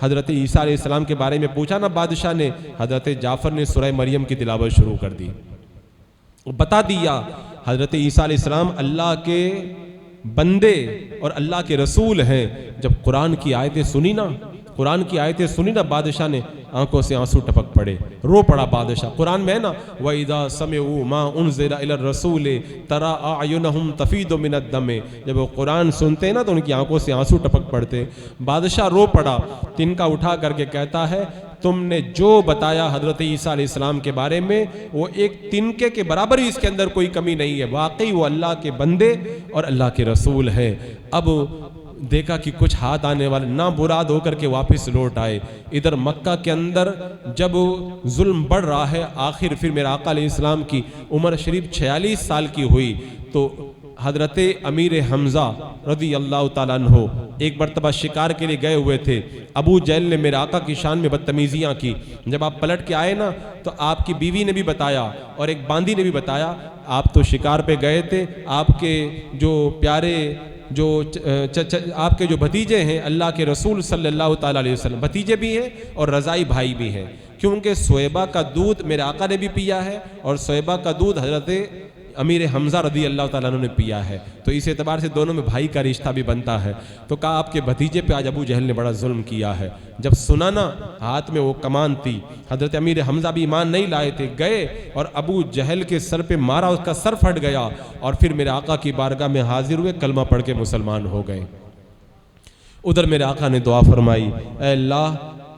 حضرت عیسیٰ علیہ السلام کے بارے میں پوچھا نا بادشاہ نے، حضرت جعفر نے سورہ مریم کی تلاوت شروع کر دی، بتا دیا حضرت عیسیٰ علیہ السلام اللہ کے بندے اور اللہ کے رسول ہیں۔ جب قرآن کی آیتیں سنی نا بادشاہ نے آنکھوں سے آنسو ٹپک پڑے، رو پڑا بادشاہ۔ قرآن میں ہے نا وَإِذَا سَمِعُوا مَا أُنزِلَ إِلَى الرَّسُولِ تَرَىٰ أَعْيُنَهُمْ تَفِيضُ مِنَ الدَّمِ، جب وہ قرآن سنتے ہیں نا تو ان کی آنکھوں سے آنسو ٹپک پڑتے۔ بادشاہ رو پڑا، تنکا اٹھا کر کے کہتا ہے تم نے جو بتایا حضرت عیسیٰ علیہ السلام کے بارے میں وہ ایک تنکے کے برابر ہی اس کے اندر کوئی کمی نہیں ہے، واقعی وہ اللہ کے بندے اور اللہ کے رسول ہیں۔ اب دیکھا کہ کچھ ہاتھ آنے والے نہ براد ہو کر کے واپس لوٹ آئے۔ ادھر مکہ کے اندر جب ظلم بڑھ رہا ہے، آخر پھر میرے آقا علیہ السلام کی عمر شریف 46 سال کی ہوئی تو حضرت امیر حمزہ رضی اللہ تعالیٰ عنہ ایک مرتبہ شکار کے لیے گئے ہوئے تھے۔ ابو جہل نے میرے آقا کی شان میں بدتمیزیاں کی۔ جب آپ پلٹ کے آئے نا تو آپ کی بیوی نے بھی بتایا اور ایک باندی نے بھی بتایا، آپ تو شکار پہ گئے تھے، آپ کے جو پیارے آپ کے جو بھتیجے ہیں اللہ کے رسول صلی اللہ تعالیٰ علیہ وسلم، بھتیجے بھی ہیں اور رضائی بھائی بھی ہیں، کیونکہ سویبہ کا دودھ میرے آقا نے بھی پیا ہے اور سویبہ کا دودھ حضرت امیر حمزہ رضی اللہ تعالیٰ عنہ نے پیا ہے، تو اس اعتبار سے دونوں میں بھائی کا رشتہ بھی بنتا ہے۔ تو کہا آپ کے بھتیجے پہ آج ابو جہل نے بڑا ظلم کیا ہے۔ جب سنا نا، ہاتھ میں وہ کمان تھی، حضرت امیر حمزہ بھی ایمان نہیں لائے تھے، گئے اور ابو جہل کے سر پہ مارا، اس کا سر پھٹ گیا اور پھر میرے آقا کی بارگاہ میں حاضر ہوئے، کلمہ پڑھ کے مسلمان ہو گئے۔ ادھر میرے آقا نے دعا فرمائی، اے اللہ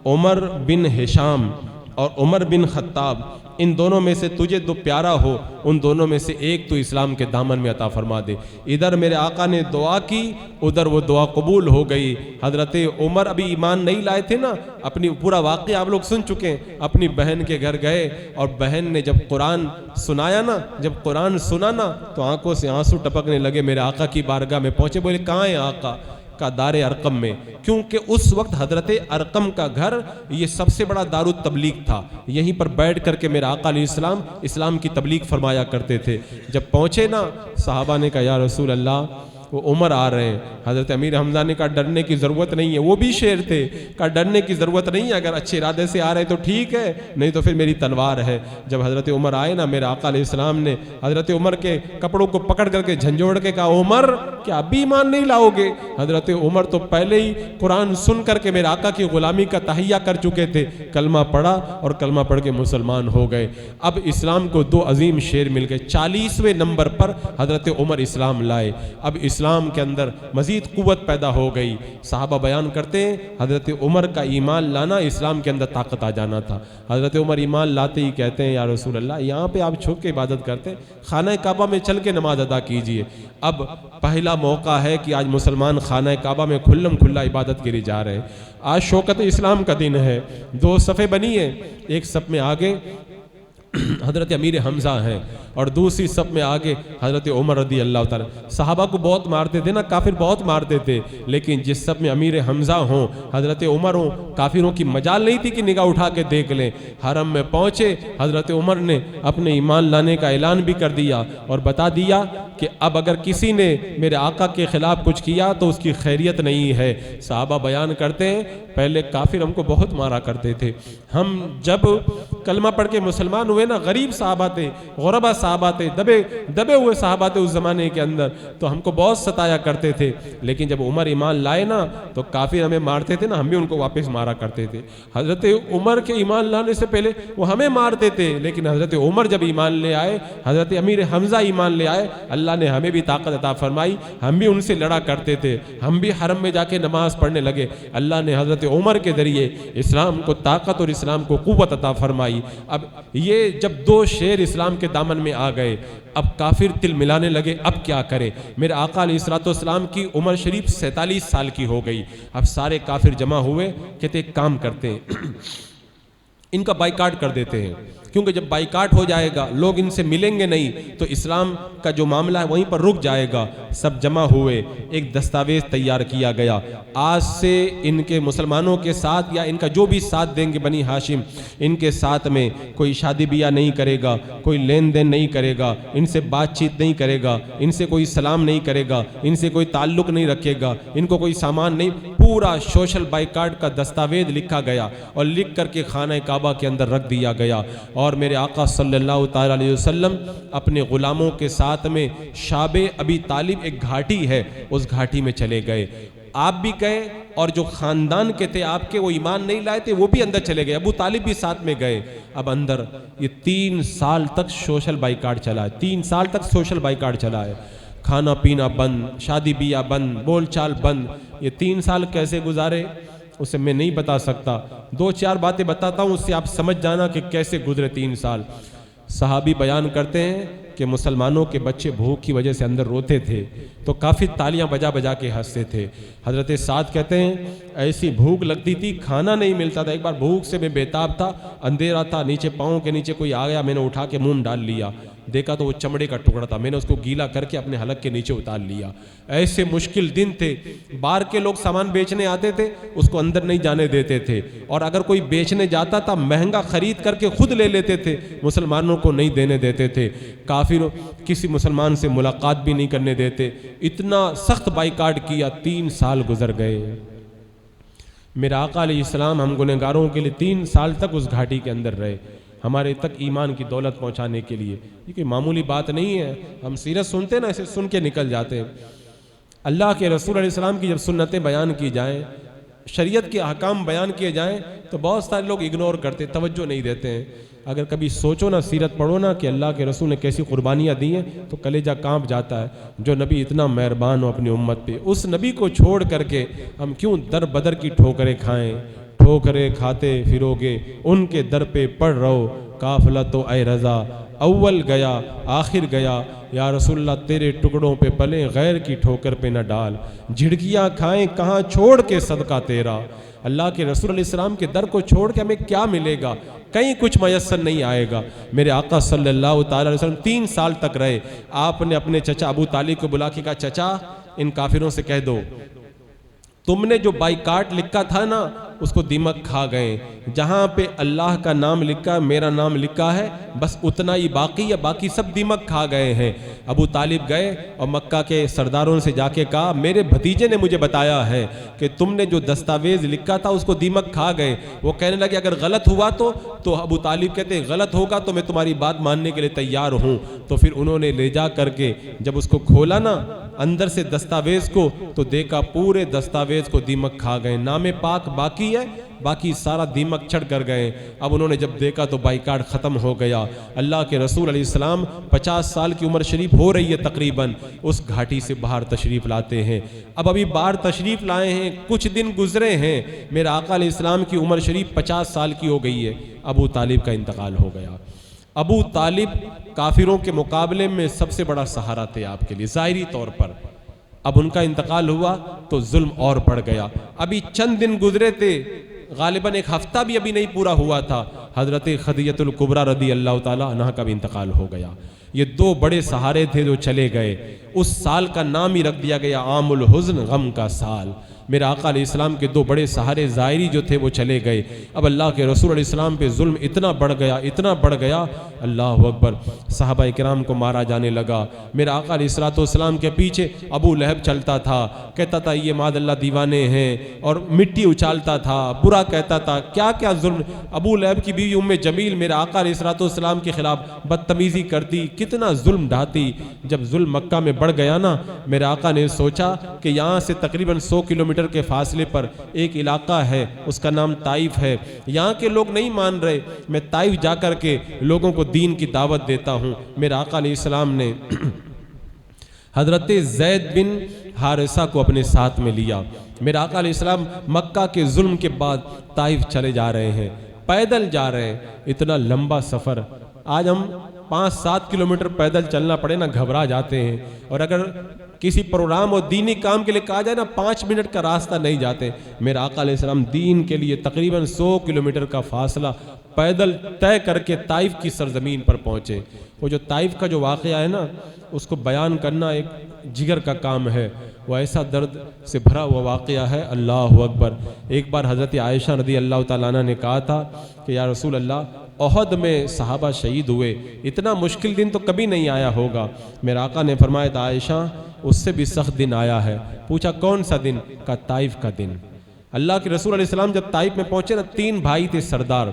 عمر بن ہشام اور عمر بن خطاب، ان دونوں میں سے تجھے جو پیارا ہو ان دونوں میں سے ایک تو اسلام کے دامن میں عطا فرما دے۔ ادھر میرے آقا نے دعا کی، ادھر وہ دعا قبول ہو گئی۔ حضرت عمر ابھی ایمان نہیں لائے تھے نا، اپنی پورا واقعہ آپ لوگ سن چکے ہیں، اپنی بہن کے گھر گئے اور بہن نے جب قرآن سنایا نا، جب قرآن سنا نا تو آنکھوں سے آنسو ٹپکنے لگے۔ میرے آقا کی بارگاہ میں پہنچے، بولے کہاں ہیں آقا؟ کا دار ارقم میں، کیونکہ اس وقت حضرت ارقم کا گھر یہ سب سے بڑا دار التبلیغ تھا، یہیں پر بیٹھ کر کے میرا آقا علیہ السلام اسلام کی تبلیغ فرمایا کرتے تھے۔ جب پہنچے نا، صحابہ نے کہا یا رسول اللہ وہ عمر آ رہے ہیں۔ حضرت امیر حمزہ نے کہا ڈرنے کی ضرورت نہیں ہے، وہ بھی شیر تھے، کہا ڈرنے کی ضرورت نہیں ہے، اگر اچھے ارادے سے آ رہے تو ٹھیک ہے، نہیں تو پھر میری تلوار ہے۔ جب حضرت عمر آئے نا، میرے آقا علیہ السلام نے حضرت عمر کے کپڑوں کو پکڑ کر کے جھنجھوڑ کے کہا عمر کیا ابھی ایمان نہیں لاؤ گے؟ حضرت عمر تو پہلے ہی قرآن سن کر کے میرے آقا کی غلامی کا تہیہ کر چکے تھے، کلمہ پڑھا اور کلمہ پڑھ کے مسلمان ہو گئے۔ اب اسلام کو دو عظیم شیر مل گئے، 40ویں نمبر پر حضرت عمر اسلام لائے۔ اب اسلام کے اندر مزید قوت پیدا ہو گئی۔ صحابہ بیان کرتے ہیں حضرت عمر کا ایمان لانا اسلام کے اندر طاقت آ جانا تھا۔ حضرت عمر ایمان لاتے ہی کہتے ہیں یا رسول اللہ یہاں پہ آپ چھپ کے عبادت کرتے ہیں، خانہ کعبہ میں چل کے نماز ادا کیجئے۔ اب پہلا موقع ہے کہ آج مسلمان خانہ کعبہ میں کھلم کھلا عبادت کے لیے جا رہے ہیں۔ آج شوکت اسلام کا دن ہے، دو صفیں بنی ہیں، ایک صف میں آگے حضرت امیر حمزہ ہیں اور دوسری صف میں آگے حضرت عمر رضی اللہ تعالیٰ۔ صحابہ کو بہت مارتے تھے نا، کافر بہت مارتے تھے، لیکن جس صف میں امیر حمزہ ہوں، حضرت عمر ہوں، کافروں کی مجال نہیں تھی کہ نگاہ اٹھا کے دیکھ لیں۔ حرم میں پہنچے، حضرت عمر نے اپنے ایمان لانے کا اعلان بھی کر دیا اور بتا دیا کہ اب اگر کسی نے میرے آقا کے خلاف کچھ کیا تو اس کی خیریت نہیں ہے۔ صحابہ بیان کرتے ہیں پہلے کافر ہم کو بہت مارا کرتے تھے، ہم جب کلمہ پڑھ کے مسلمان ہوئے نا، غریب غریب صحابہ تھے، غربا صحابہ تھے، دبے ہوئے صحابہ تھے اس زمانے کے اندر، تو ہم کو بہت ستایا کرتے تھے، لیکن جب عمر ایمان لائے نا تو کافر ہمیں مارتے تھے نا، ہم بھی ان کو واپس مارا کرتے تھے۔ حضرت عمر کے ایمان لانے سے پہلے وہ ہمیں مارتے تھے، لیکن حضرت عمر جب ایمان لے آئے، حضرت امیر حمزہ ایمان لے آئے، اللہ نے ہمیں بھی طاقت عطا فرمائی، ہم بھی ان سے لڑا کرتے تھے، ہم بھی حرم میں جا کے نماز پڑھنے لگے۔ اللہ نے حضرت عمر کے ذریعے اسلام کو طاقت اور اسلام کو قوت عطا فرمائی۔ اب یہ جب دو شیر اسلام کے دامن میں آ گئے، اب کافر تل ملانے لگے، اب کیا کرے؟ میرے آقا علیہ السلام کی عمر شریف 47 سال کی ہو گئی۔ اب سارے کافر جمع ہوئے، کہتے ایک کام کرتے ہیں، ان کا بائیکاٹ کر دیتے ہیں، کیونکہ جب بائیکاٹ ہو جائے گا لوگ ان سے ملیں گے نہیں تو اسلام کا جو معاملہ ہے وہیں پر رک جائے گا۔ سب جمع ہوئے، ایک دستاویز تیار کیا گیا، آج سے ان کے مسلمانوں کے ساتھ یا ان کا جو بھی ساتھ دیں گے بنی ہاشم، ان کے ساتھ میں کوئی شادی بیاہ نہیں کرے گا، کوئی لین دین نہیں کرے گا، ان سے بات چیت نہیں کرے گا، ان سے کوئی سلام نہیں کرے گا، ان سے کوئی تعلق نہیں رکھے گا، ان کو کوئی سامان نہیں۔ پورا سوشل بائیکاٹ کا دستاویز لکھا گیا اور لکھ کر کے خانہ کعبہ کے اندر رکھ دیا گیا۔ اور میرے آقا صلی اللہ تعالی علیہ وسلم اپنے غلاموں کے ساتھ میں شاب ابی طالب ایک گھاٹی ہے، اس گھاٹی میں چلے گئے۔ آپ بھی گئے اور جو خاندان کے تھے آپ کے، وہ ایمان نہیں لائے تھے، وہ بھی اندر چلے گئے، ابو طالب بھی ساتھ میں گئے۔ اب اندر یہ 3 سال تک سوشل بائیکاٹ چلا ہے، 3 سال تک سوشل بائیکاٹ چلا ہے، کھانا پینا بند، شادی بیاہ بند، بول چال بند۔ یہ 3 سال کیسے گزارے اسے میں نہیں بتا سکتا، 2-4 باتیں بتاتا ہوں، اس سے آپ سمجھ جانا کہ کیسے گزرے 3 سال۔ صحابی بیان کرتے ہیں کہ مسلمانوں کے بچے بھوک کی وجہ سے اندر روتے تھے تو کافی تالیاں بجا بجا کے ہنستے تھے۔ حضرت سعد کہتے ہیں ایسی بھوک لگتی تھی، کھانا نہیں ملتا تھا۔ ایک بار بھوک سے میں بیتاب تھا، اندھیرا تھا، نیچے پاؤں کے نیچے کوئی آ گیا، میں نے اٹھا کے منہ میں ڈال لیا، دیکھا تو وہ چمڑے کا ٹکڑا تھا، میں نے اس کو گیلا کر کے اپنے حلق کے نیچے اتار لیا۔ ایسے مشکل دن تھے، باہر کے لوگ سامان بیچنے آتے تھے، اس کو اندر نہیں جانے دیتے تھے، اور اگر کوئی بیچنے جاتا تھا مہنگا خرید کر کے خود لے لیتے تھے، مسلمانوں کو نہیں دینے دیتے تھے۔ کافر کسی مسلمان سے ملاقات بھی نہیں کرنے دیتے، اتنا سخت بائیکاٹ کیا، 3 سال گزر گئے۔ میرا آقا علیہ السلام ہم گنہگاروں کے لیے 3 سال تک اس گھاٹی کے اندر رہے، ہمارے تک ایمان کی دولت پہنچانے کے لیے۔ یہ کوئی معمولی بات نہیں ہے، ہم سیرت سنتے نا، ایسے سن کے نکل جاتے ہیں۔ اللہ کے رسول علیہ السلام کی جب سنتیں بیان کی جائیں، شریعت کے احکام بیان کیے جائیں تو بہت سارے لوگ اگنور کرتے، توجہ نہیں دیتے ہیں۔ اگر کبھی سوچو نا، سیرت پڑھو نا کہ اللہ کے رسول نے کیسی قربانیاں دی ہیں تو کلیجہ کانپ جاتا ہے۔ جو نبی اتنا مہربان ہو اپنی امت پہ، اس نبی کو چھوڑ کر کے ہم کیوں در بدر کی ٹھوکریں کھائیں؟ ٹھوکریں کھاتے پھرو گے، ان کے در پہ پڑ رہو، قافلہ تو اے رضا اول گیا آخر گیا، یا رسول اللہ تیرے ٹکڑوں پہ پلیں، غیر کی ٹھوکر پہ نہ ڈال، جھڑکیاں کھائیں کہاں چھوڑ کے صدقہ تیرا۔ اللہ کے رسول علیہ السلام کے در کو چھوڑ کے ہمیں کیا ملے گا؟ کہیں کچھ میسر نہیں آئے گا۔ میرے آقا صلی اللہ تعالی علیہ وسلم 3 سال تک رہے۔ آپ نے اپنے چچا ابو طالب کو بلا کے کہا، چچا ان کافروں سے کہہ دو تم نے جو بائیکاٹ لکھا تھا نا اس کو دیمک کھا گئے، جہاں پہ اللہ کا نام لکھا، میرا نام لکھا ہے، بس اتنا ہی باقی ہے، باقی سب دیمک کھا گئے ہیں۔ ابو طالب گئے اور مکہ کے سرداروں سے جا کے کہا، میرے بھتیجے نے مجھے بتایا ہے کہ تم نے جو دستاویز لکھا تھا اس کو دیمک کھا گئے۔ وہ کہنے لگے اگر غلط ہوا تو ابو طالب کہتے ہیں غلط ہوگا تو میں تمہاری بات ماننے کے لیے تیار ہوں۔ تو پھر انہوں نے لے جا کر کے جب اس کو کھولا نا اندر سے دستاویز کو، تو دیکھا پورے دستاویز کو دیمک کھا گئے، نام پاک باقی ہے، باقی سارا دیمک چڑھ کر گئے۔ اب انہوں نے جب دیکھا تو بائیکاٹ ختم ہو گیا۔ اللہ کے رسول علیہ السلام 50 سال کی عمر شریف ہو رہی ہے تقریباً، اس گھاٹی سے باہر تشریف لاتے ہیں۔ اب ابھی باہر تشریف لائے ہیں، کچھ دن گزرے ہیں، میرے آقا علیہ السلام کی عمر شریف 50 سال کی ہو گئی ہے، ابو طالب کا انتقال ہو گیا۔ ابو طالب کافروں کے مقابلے میں سب سے بڑا سہارا تھے آپ کے لیے ظاہری طور پر۔ اب ان کا انتقال ہوا تو ظلم اور بڑھ گیا۔ ابھی چند دن گزرے تھے، غالباً 1 ہفتہ بھی ابھی نہیں پورا ہوا تھا، حضرت خدیجہ الکبریٰ رضی اللہ تعالیٰ عنہا کا بھی انتقال ہو گیا۔ یہ 2 بڑے سہارے تھے جو چلے گئے۔ اس سال کا نام ہی رکھ دیا گیا عام الحزن، غم کا سال۔ میرے آقا علیہ السلام کے 2 بڑے سہارے ظاہری جو تھے وہ چلے گئے۔ اب اللہ کے رسول علیہ السلام پہ ظلم اتنا بڑھ گیا، اللہ اکبر، صحابہ کرام کو مارا جانے لگا۔ میرے آقا علیہ السلام کے پیچھے ابو لہب چلتا تھا، کہتا تھا یہ ماد اللہ دیوانے ہیں، اور مٹی اچالتا تھا، برا کہتا تھا، کیا کیا ظلم۔ ابو لہب کی بیوی ہوئی ام جمیل میرے آقا علیہ الصلوۃ والسلام کے خلاف بدتمیزی کرتی، کتنا ظلم ڈھاتی. جب ظلم مکہ میں بڑھ گیا نا، میرے آقا نے سوچا کہ یہاں سے تقریباً 100 کلومیٹر کے فاصلے پر ایک علاقہ ہے، اس کا نام طائف ہے. یہاں کے لوگ نہیں مان رہے، میں طائف جا کر کے لوگوں کو دین کی دعوت دیتا ہوں. میرے آقا علیہ السلام نے حضرت زید بن حارثہ کو اپنے ساتھ میں لیا. میرے آقا علیہ السلام مکہ کے ظلم کے بعد طائف چلے جا رہے ہیں، پیدل جا رہے ہیں. اتنا لمبا سفر، آج ہم 5-7 کلومیٹر پیدل چلنا پڑے نا گھبرا جاتے ہیں، اور اگر کسی پروگرام اور دینی کام کے لیے کہا جائے نا 5 منٹ کا راستہ نہیں جاتے. میرے آقا علیہ السلام دین کے لیے تقریباً 100 کلومیٹر کا فاصلہ پیدل طے کر کے طائف کی سرزمین پر پہنچے. وہ جو طائف کا جو واقعہ ہے نا، اس کو بیان کرنا ایک جگر کا کام ہے. وہ ایسا درد سے بھرا ہوا واقعہ ہے، اللہ اکبر. ایک بار حضرت عائشہ رضی اللہ تعالیٰ عنہ نے کہا تھا کہ یا رسول اللہ، احد میں صحابہ شہید ہوئے، اتنا مشکل دن تو کبھی نہیں آیا ہوگا. میرے آقا نے فرمایا تھا عائشہ اس سے بھی سخت دن آیا ہے. پوچھا کون سا دن؟ کہا طائف کا دن. اللہ کے رسول علیہ السلام جب طائف میں پہنچے نا، 3 بھائی تھے سردار،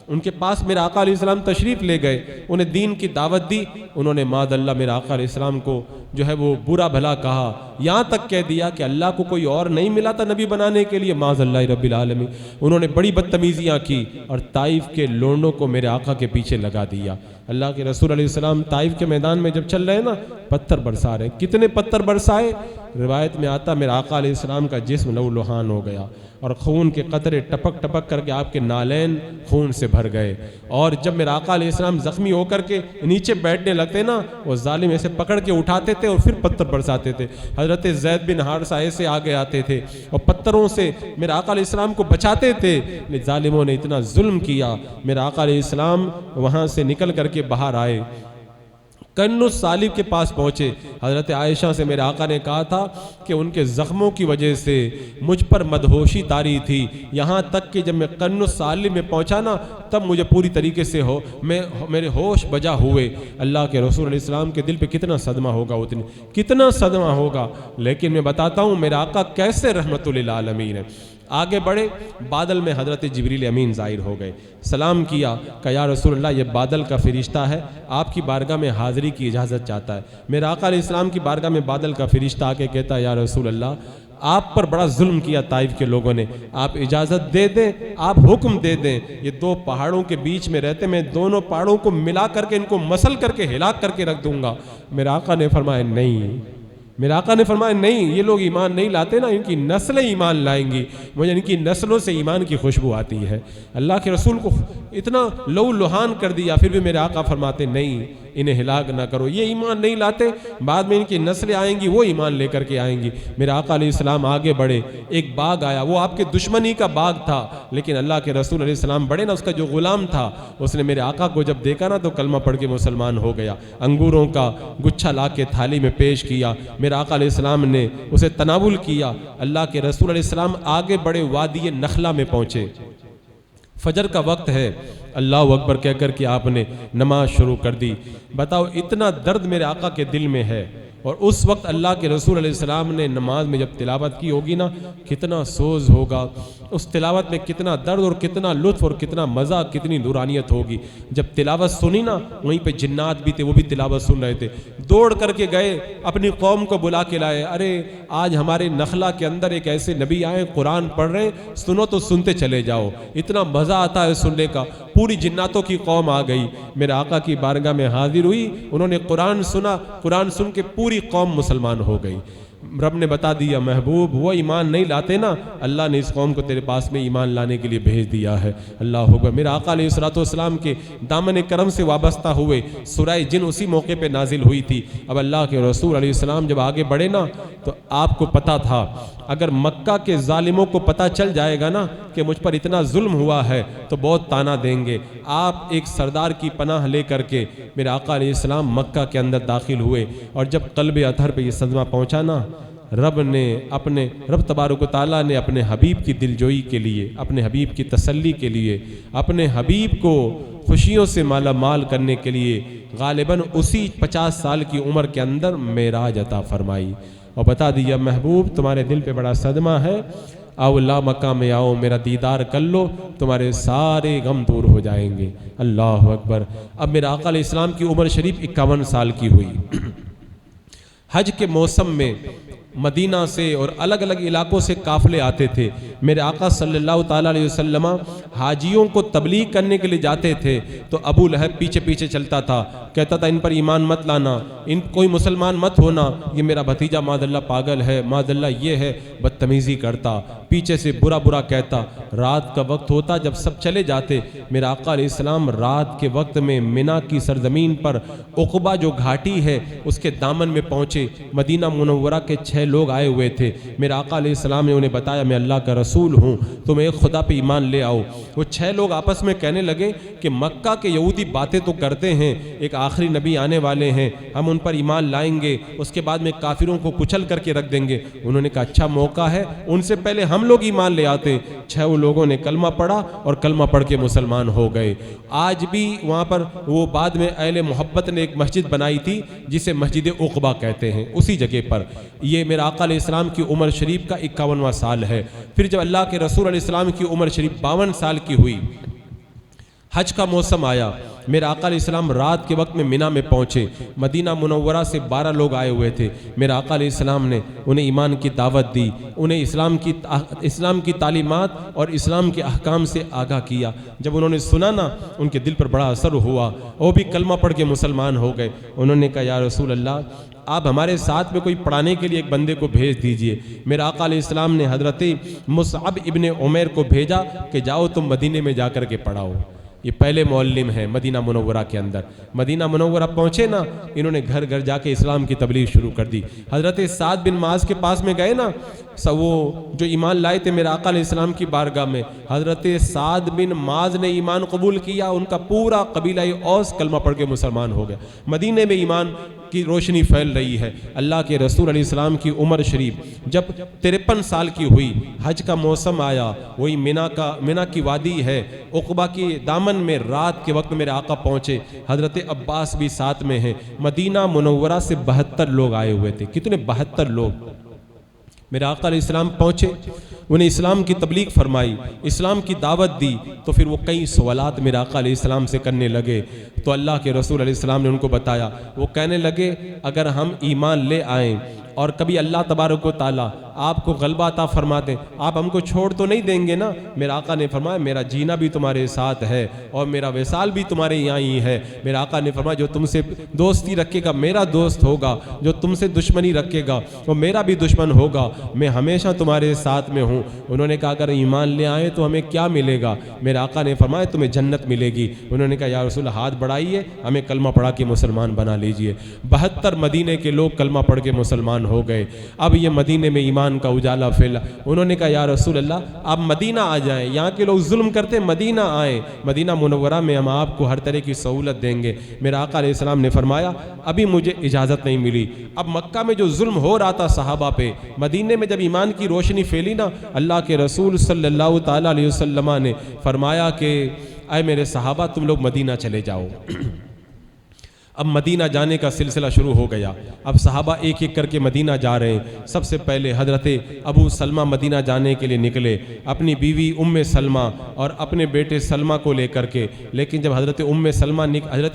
ان کے پاس میرے آقا علیہ السلام تشریف لے گئے، انہیں دین کی دعوت دی. انہوں نے معاذ اللہ میرے آقا علیہ السلام کو جو ہے وہ برا بھلا کہا، یہاں تک کہہ دیا کہ اللہ کو کوئی اور نہیں ملا تھا نبی بنانے کے لیے، معاذ اللہ رب العالمین. انہوں نے بڑی بدتمیزیاں کی اور طائف کے لونڈوں کو میرے آقا کے پیچھے لگا دیا. اللہ کے رسول علیہ السلام طائف کے میدان میں جب چل رہے ہیں نا، پتھر برسا رہے. کتنے پتھر برسائے؟ روایت میں آتا میرے آقا علیہ السلام کا جسم لہو لہان ہو گیا اور خون کے قطرے ٹپک ٹپک کر کے آپ کے نالین خون سے بھر گئے. اور جب میرے آقا علیہ السلام زخمی ہو کر کے نیچے بیٹھنے لگتے نا، وہ ظالم ایسے پکڑ کے اٹھاتے تھے اور پھر پتھر برساتے تھے. حضرت زید بن حارثہ ایسے آگے آتے تھے اور پتھروں سے میرے آقا علیہ السلام کو بچاتے تھے. ظالموں نے اتنا ظلم کیا. میرے آقا علیہ السلام وہاں سے نکل کر کے باہر آئے، کنو صالب کے پاس پہنچے. حضرت عائشہ سے میرے آقا نے کہا تھا کہ ان کے زخموں کی وجہ سے مجھ پر مدہوشی طاری تھی، یہاں تک کہ جب میں کنو صالب میں پہنچا نا، تب مجھے پوری طریقے سے میرے ہوش بجا ہوئے. اللہ کے رسول علیہ السلام کے دل پہ کتنا صدمہ ہوگا، کتنا صدمہ ہوگا. لیکن میں بتاتا ہوں میرا آقا کیسے رحمت للعالمین ہے. آگے بڑھے، بادل میں حضرت جبریل امین ظاہر ہو گئے، سلام کیا کہ یا رسول اللہ، یہ بادل کا فرشتہ ہے، آپ کی بارگاہ میں حاضری کی اجازت چاہتا ہے. میرے آقا علیہ السلام کی بارگاہ میں بادل کا فرشتہ آ کے کہتا ہے یا رسول اللہ، آپ پر بڑا ظلم کیا طائف کے لوگوں نے، آپ اجازت دے دیں، آپ حکم دے دیں. یہ 2 پہاڑوں کے بیچ میں رہتے، میں دونوں پہاڑوں کو ملا کر کے ان کو مسل کر کے ہلاک کر کے رکھ دوں گا. میرے آقا نے فرمایا نہیں، میرے آقا نے فرمایا نہیں، یہ لوگ ایمان نہیں لاتے نا، ان کی نسلیں ایمان لائیں گی، مجھے ان کی نسلوں سے ایمان کی خوشبو آتی ہے. اللہ کے رسول کو اتنا لو لہان کر دیا، پھر بھی میرے آقا فرماتے نہیں، انہیں ہلاک نہ کرو، یہ ایمان نہیں لاتے، بعد میں ان کی نسلیں آئیں گی، وہ ایمان لے کر کے آئیں گی. میرے آقا علیہ السلام آگے بڑھے، ایک باغ آیا، وہ آپ کے دشمنی کا باغ تھا، لیکن اللہ کے رسول علیہ السلام بڑھے نا، اس کا جو غلام تھا، اس نے میرے آقا کو جب دیکھا نا تو کلمہ پڑھ کے مسلمان ہو گیا. انگوروں کا گچھا لا کے تھالی میں پیش کیا، میرے آقا علیہ السلام نے اسے تناول کیا. اللہ کے رسول علیہ السلام آگے بڑھے، وادی نخلا میں پہنچے، فجر کا وقت ہے، اللہ اکبر کہہ کر کے آپ نے نماز شروع کر دی. بتاؤ اتنا درد میرے آقا کے دل میں ہے، اور اس وقت اللہ کے رسول علیہ السلام نے نماز میں جب تلاوت کی ہوگی نا، کتنا سوز ہوگا اس تلاوت میں، کتنا درد اور کتنا لطف اور کتنا مزہ، کتنی نورانیت ہوگی. جب تلاوت سنی نا، وہیں پہ جنات بھی تھے، وہ بھی تلاوت سن رہے تھے، دوڑ کر کے گئے، اپنی قوم کو بلا کے لائے. ارے آج ہمارے نخلا کے اندر ایک ایسے نبی آئے، قرآن پڑھ رہے، سنو تو سنتے چلے جاؤ، اتنا مزہ آتا ہے سننے کا. پوری جناتوں کی قوم آ گئی، میرے آقا کی بارگاہ میں حاضر ہوئی، انہوں نے قرآن سنا، قرآن سن کے پوری قوم مسلمان ہو گئی. رب نے بتا دیا محبوب وہ ایمان نہیں لاتے نا، اللہ نے اس قوم کو تیرے پاس میں ایمان لانے کے لیے بھیج دیا ہے. اللہ اکبر. میرا آقا علیہ الصلوۃ والسلام کے دامن کرم سے وابستہ ہوئے سورہ جن اسی موقع پہ نازل ہوئی تھی. اب اللہ کے رسول علیہ السلام جب آگے بڑھے نا تو آپ کو پتا تھا اگر مکہ کے ظالموں کو پتا چل جائے گا نا کہ مجھ پر اتنا ظلم ہوا ہے تو بہت تانا دیں گے. آپ ایک سردار کی پناہ لے کر کے میرے آقا علیہ السلام مکہ کے اندر داخل ہوئے، اور جب قلب اطہر پہ یہ صدمہ پہنچا نا، رب تبارک و تعالیٰ نے اپنے حبیب کی دلجوئی کے لیے، اپنے حبیب کی تسلی کے لیے، اپنے حبیب کو خوشیوں سے مالا مال کرنے کے لیے غالباً اسی 50 سال کی عمر کے اندر معراج عطا فرمائی، اور بتا دیا محبوب تمہارے دل پہ بڑا صدمہ ہے، آؤ اللہ مکہ میں آؤ، میرا دیدار کر لو، تمہارے سارے غم دور ہو جائیں گے۔ اللہ اکبر۔ اب میرے آقا علیہ السلام کی عمر شریف 51 سال کی ہوئی۔ حج کے موسم میں مدینہ سے اور الگ الگ علاقوں سے قافلے آتے تھے۔ میرے آقا صلی اللہ تعالیٰ علیہ وسلم حاجیوں کو تبلیغ کرنے کے لیے جاتے تھے تو ابو لہب پیچھے پیچھے چلتا تھا، کہتا تھا ان پر ایمان مت لانا، ان کوئی مسلمان مت ہونا، یہ میرا بھتیجا معاذ اللہ پاگل ہے، معاذ اللہ یہ ہے، بدتمیزی کرتا، پیچھے سے برا برا کہتا۔ رات کا وقت ہوتا، جب سب چلے جاتے، میرا آقا علیہ السلام رات کے وقت میں منی کی سرزمین پر عقبہ جو گھاٹی ہے اس کے دامن میں پہنچے۔ مدینہ منورہ کے 6 لوگ آئے ہوئے تھے۔ میرے آقا علیہ السلام نے انہیں بتایا میں اللہ کا رسول ہوں، تم ایک خدا پہ ایمان لے آؤ۔ وہ 6 لوگ آپس میں کہنے لگے کہ مکہ کے یہودی باتیں تو کرتے ہیں، ایک آخری نبی آنے والے ہیں، ہم ان پر ایمان لائیں گے، اس کے بعد میں کافروں کو کچل کر کے رکھ دیں گے۔ انہوں نے کہا اچھا موقع ہے، ان سے پہلے ہم لوگ ایمان لے آتے۔ 6 لوگوں نے کلمہ پڑھا اور کلمہ پڑھ کے مسلمان ہو گئے۔ آج بھی وہاں پر وہ بعد میں اہل محبت نے ایک مسجد بنائی تھی جسے مسجد عقبہ کہتے ہیں، اسی جگہ پر۔ یہ میرا آقا علیہ السلام کی عمر شریف کا 51واں سال ہے۔ پھر جب اللہ کے رسول علیہ السلام کی عمر شریف 52 سال کی ہوئی، حج کا موسم آیا، میرے آقا علیہ السلام رات کے وقت میں منی میں پہنچے۔ مدینہ منورہ سے 12 لوگ آئے ہوئے تھے۔ میرے آقا علیہ السلام نے انہیں ایمان کی دعوت دی، انہیں اسلام کی تعلیمات اور اسلام کے احکام سے آگاہ کیا۔ جب انہوں نے سنا نا، ان کے دل پر بڑا اثر ہوا، وہ بھی کلمہ پڑھ کے مسلمان ہو گئے۔ انہوں نے کہا یا رسول اللہ، آپ ہمارے ساتھ میں کوئی پڑھانے کے لیے ایک بندے کو بھیج دیجئے۔ میرے آقا علیہ السلام نے حضرت مصعب ابن عمیر کو بھیجا کہ جاؤ تم مدینے میں جا کر کے پڑھاؤ۔ یہ پہلے معلم ہیں مدینہ منورہ کے اندر۔ مدینہ منورہ پہنچے نا، انہوں نے گھر گھر جا کے اسلام کی تبلیغ شروع کر دی۔ حضرت سعد بن معاذ کے پاس میں گئے نا، وہ جو ایمان لائے تھے میرے آقا علیہ السلام کی بارگاہ میں، حضرت سعد بن معاذ نے ایمان قبول کیا، ان کا پورا قبیلہ اوس کلمہ پڑھ کے مسلمان ہو گیا۔ مدینے میں ایمان کی روشنی پھیل رہی ہے۔ اللہ کے رسول علیہ السلام کی عمر شریف جب 53 سال کی ہوئی، حج کا موسم آیا، وہی منی کی وادی ہے، عقبہ کی دامن میں رات کے وقت میرے آقا پہنچے۔ حضرت عباس بھی ساتھ میں ہیں۔ مدینہ منورہ سے 72 لوگ آئے ہوئے تھے۔ کتنے؟ 72 لوگ۔ میرے آقا علیہ السلام پہنچے، انہیں اسلام کی تبلیغ فرمائی، اسلام کی دعوت دی، تو پھر وہ کئی سوالات میرے آقا علیہ السلام سے کرنے لگے۔ تو اللہ کے رسول علیہ السلام نے ان کو بتایا۔ وہ کہنے لگے اگر ہم ایمان لے آئیں اور کبھی اللہ تبارک و تعالیٰ آپ کو غلبہ عطا فرما دیں، آپ ہم کو چھوڑ تو نہیں دیں گے نا؟ میرا آقا نے فرمایا میرا جینا بھی تمہارے ساتھ ہے اور میرا وصال بھی تمہارے یہاں ہی ہے۔ میرا آقا نے فرمایا جو تم سے دوستی رکھے گا میرا دوست ہوگا، جو تم سے دشمنی رکھے گا وہ میرا بھی دشمن ہوگا، میں ہمیشہ تمہارے ساتھ میں ہوں۔ انہوں نے کہا اگر ایمان لے آئے تو ہمیں کیا ملے گا؟ میرا آقا نے فرمایا تمہیں جنت ملے گی۔ انہوں نے کہا یا رسول اللہ ہاتھ بڑھائیے، ہمیں کلمہ پڑھا کے مسلمان بنا لیجئے۔ 72 مدینے کے لوگ کلمہ پڑھ کے مسلمان ہو گئے۔ اب یہ مدینے میں ایمان کا اجالا پھیلا۔ انہوں نے کہا یا رسول اللہ آپ مدینہ آ جائیں، یہاں کے لوگ ظلم کرتے، مدینہ آئیں، مدینہ منورہ میں ہم آپ کو ہر طرح کی سہولت دیں گے۔ میرا آقا علیہ السلام نے فرمایا ابھی مجھے اجازت نہیں ملی۔ اب مکہ میں جو ظلم ہو رہا تھا صحابہ پہ، مدینے میں جب ایمان کی روشنی پھیلی نا، اللہ کے رسول صلی اللہ تعالیٰ علیہ وسلم نے فرمایا کہ اے میرے صحابہ تم لوگ مدینہ چلے جاؤ۔ اب مدینہ جانے کا سلسلہ شروع ہو گیا۔ اب صحابہ ایک ایک کر کے مدینہ جا رہے ہیں۔ سب سے پہلے حضرت ابو سلمہ مدینہ جانے کے لیے نکلے، اپنی بیوی ام سلمہ اور اپنے بیٹے سلمہ کو لے کر کے۔ لیکن جب حضرت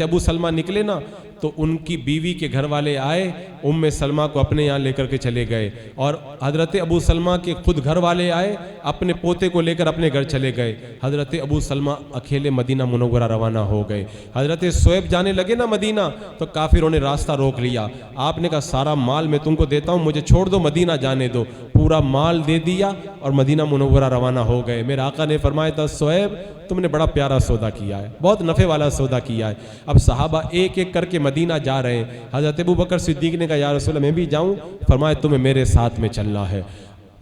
ابو سلمہ نکلے نا تو ان کی بیوی کے گھر والے آئے، ام سلمہ کو اپنے یہاں لے کر کے چلے گئے، اور حضرت ابو سلمہ کے خود گھر والے آئے، اپنے پوتے کو لے کر اپنے گھر چلے گئے۔ حضرت ابو سلمہ اکیلے مدینہ منورہ روانہ ہو گئے۔ حضرت سہیب جانے لگے نا مدینہ تو کافروں نے راستہ روک لیا۔ آپ نے کہا سارا مال میں تم کو دیتا ہوں، مجھے چھوڑ دو، مدینہ جانے دو۔ پورا مال دے دیا اور مدینہ منورہ روانہ ہو گئے۔ میرے آقا نے فرمایا تھا سہیب تم نے بڑا پیارا سودا کیا ہے، بہت نفع والا سودا کیا ہے۔ اب صحابہ ایک ایک کر کے مدینہ جا رہے ہیں۔ حضرت ابو بکر صدیق نے کہا یا رسول اللہ میں بھی جاؤں؟ فرمایا تمہیں میرے ساتھ میں چلنا ہے۔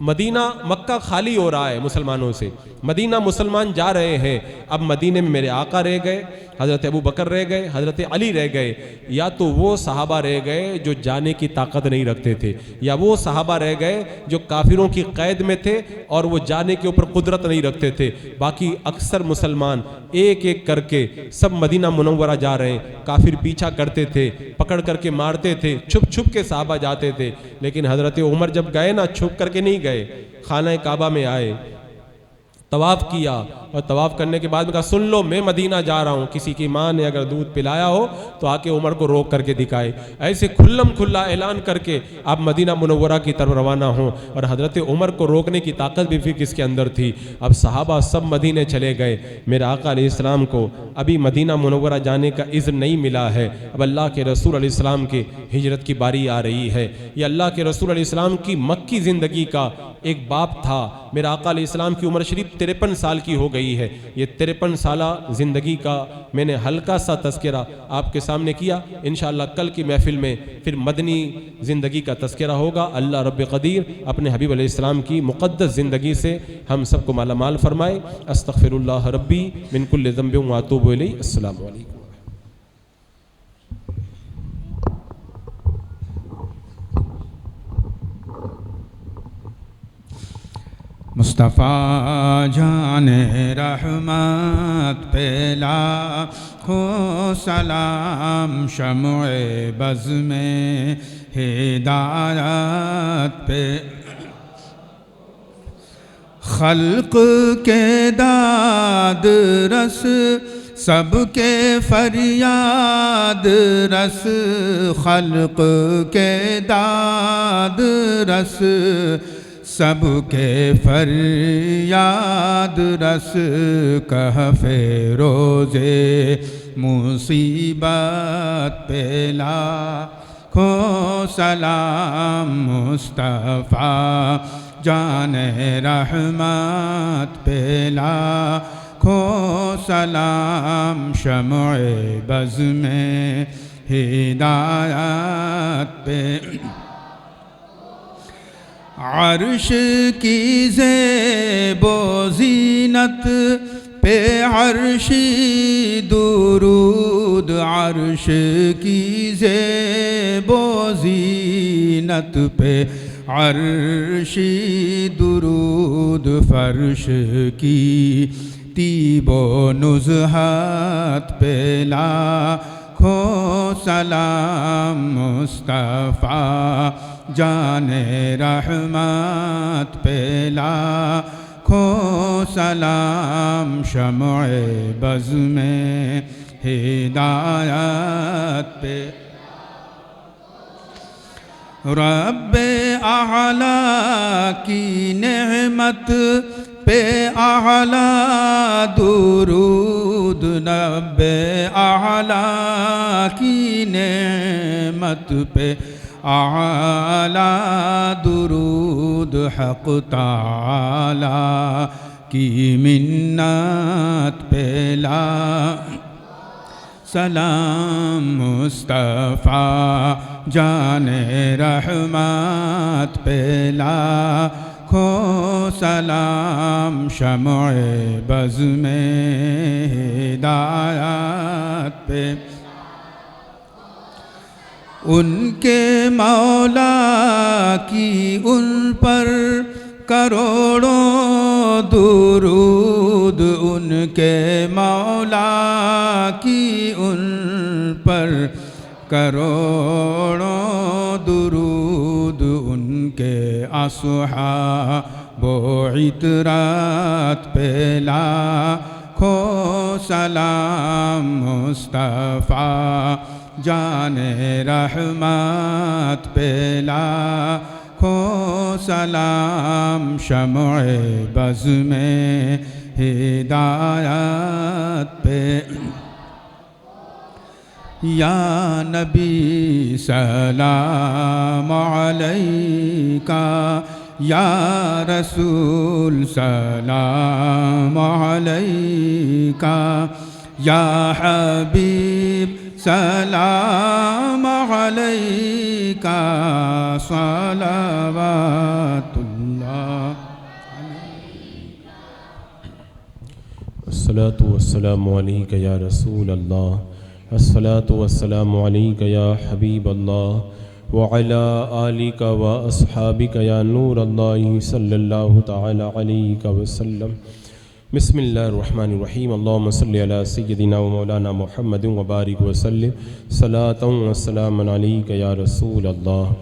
مدینہ مکہ خالی ہو رہا ہے مسلمانوں سے، مدینہ مسلمان جا رہے ہیں۔ اب مدینے میں میرے آقا رہ گئے، حضرت ابو بکر رہ گئے، حضرت علی رہ گئے، یا تو وہ صحابہ رہ گئے جو جانے کی طاقت نہیں رکھتے تھے، یا وہ صحابہ رہ گئے جو کافروں کی قید میں تھے اور وہ جانے کے اوپر قدرت نہیں رکھتے تھے۔ باقی اکثر مسلمان ایک ایک کر کے سب مدینہ منورہ جا رہے ہیں. کافر پیچھا کرتے تھے, پکڑ کر کے مارتے تھے, چھپ چھپ کے صحابہ جاتے تھے. لیکن حضرت عمر جب گئے نا, چھپ کر کے نہیں گئے, خانہ کعبہ میں آئے, طواف کیا, اور طواف کرنے کے بعد میں کہا سن لو میں مدینہ جا رہا ہوں, کسی کی ماں نے اگر دودھ پلایا ہو تو آ کے عمر کو روک کر کے دکھائے. ایسے کھلم کھلا اعلان کر کے آپ مدینہ منورہ کی طرف روانہ ہوں. اور حضرت عمر کو روکنے کی طاقت بھی کس کے اندر تھی. اب صحابہ سب مدینے چلے گئے. میرے آقا علیہ السلام کو ابھی مدینہ منورہ جانے کا اذن نہیں ملا ہے. اب اللہ کے رسول علیہ السلام کی ہجرت کی باری آ رہی ہے. یہ اللہ کے رسول علیہ السلام کی مکی زندگی کا ایک باب تھا. میرے آقا علیہ السلام کی عمر شریف 53 سال کی ہو گئی ہے. یہ 53 سالہ زندگی کا میں نے ہلکا سا تذکرہ آپ کے سامنے کیا. انشاءاللہ کل کی محفل میں پھر مدنی زندگی کا تذکرہ ہوگا. اللہ رب قدیر اپنے حبیب علیہ السلام کی مقدس زندگی سے ہم سب کو مالا مال فرمائے. استغفر اللہ ربی من کل ذنب واتوب الیہ. السلام علیکم. مصطفیٰ جان رحمت پہ لاکھوں سلام, شمع بز میں ہدایت پہ خلق کے داد رس, سب کے فریاد رس, خلق کے داد رس, سب کے فریاد رس, کہف روزے مصیبت پہ لاکھوں سلام, مصطفیٰ جان رحمت پہ لاکھوں سلام, شمع بز میں ہدایت پہ عرش کی زیب و زینت پہ عرشی درود, عرش کی زیب و زینت پہ عرشی درود, فرش کی طیب و نزہت پہ لاکھوں سلام, مصطفیٰ جان رحمت پہ لاکھوں سلام, شمع بز میں ہدایت پہ رب اعلیٰ کی نعمت پہ اعلیٰ درود, رب اعلیٰ کی نعمت پہ اعلیٰ درود, حق تعالی کی منت پہ سلام, مصطفیٰ جان رحمت پہ لاکھوں سلام, شمع بز میں ہدایت پہ ان کے مولا کی ان پر کروڑوں درود, ان کے مولا کی ان پر کروڑوں درود, ان کے اصحاب و عطرات پہ لاکھوں سلام, مصطفیٰ جان رحمت پہ لاکھوں سلام, شمع بز میں ہدایت پہ یا نبی سلام علیکہ, یا رسول سلام علیکہ, یا حبیب سلام علیکہ, صلوات اللہ. الصلاة والسلام علیک یا رسول اللہ, الصلاة والسلام علیک یا حبیب اللہ, وعلی آلک و اصحابک یا نور اللہ صلی اللہ تعالی علیہ وسلم. بسم اللہ الرحمن الرحیم اللہم صلی علی سیدنا و مولانا محمد و بارک وسلم صلاۃ و سلام علیک یا رسول اللہ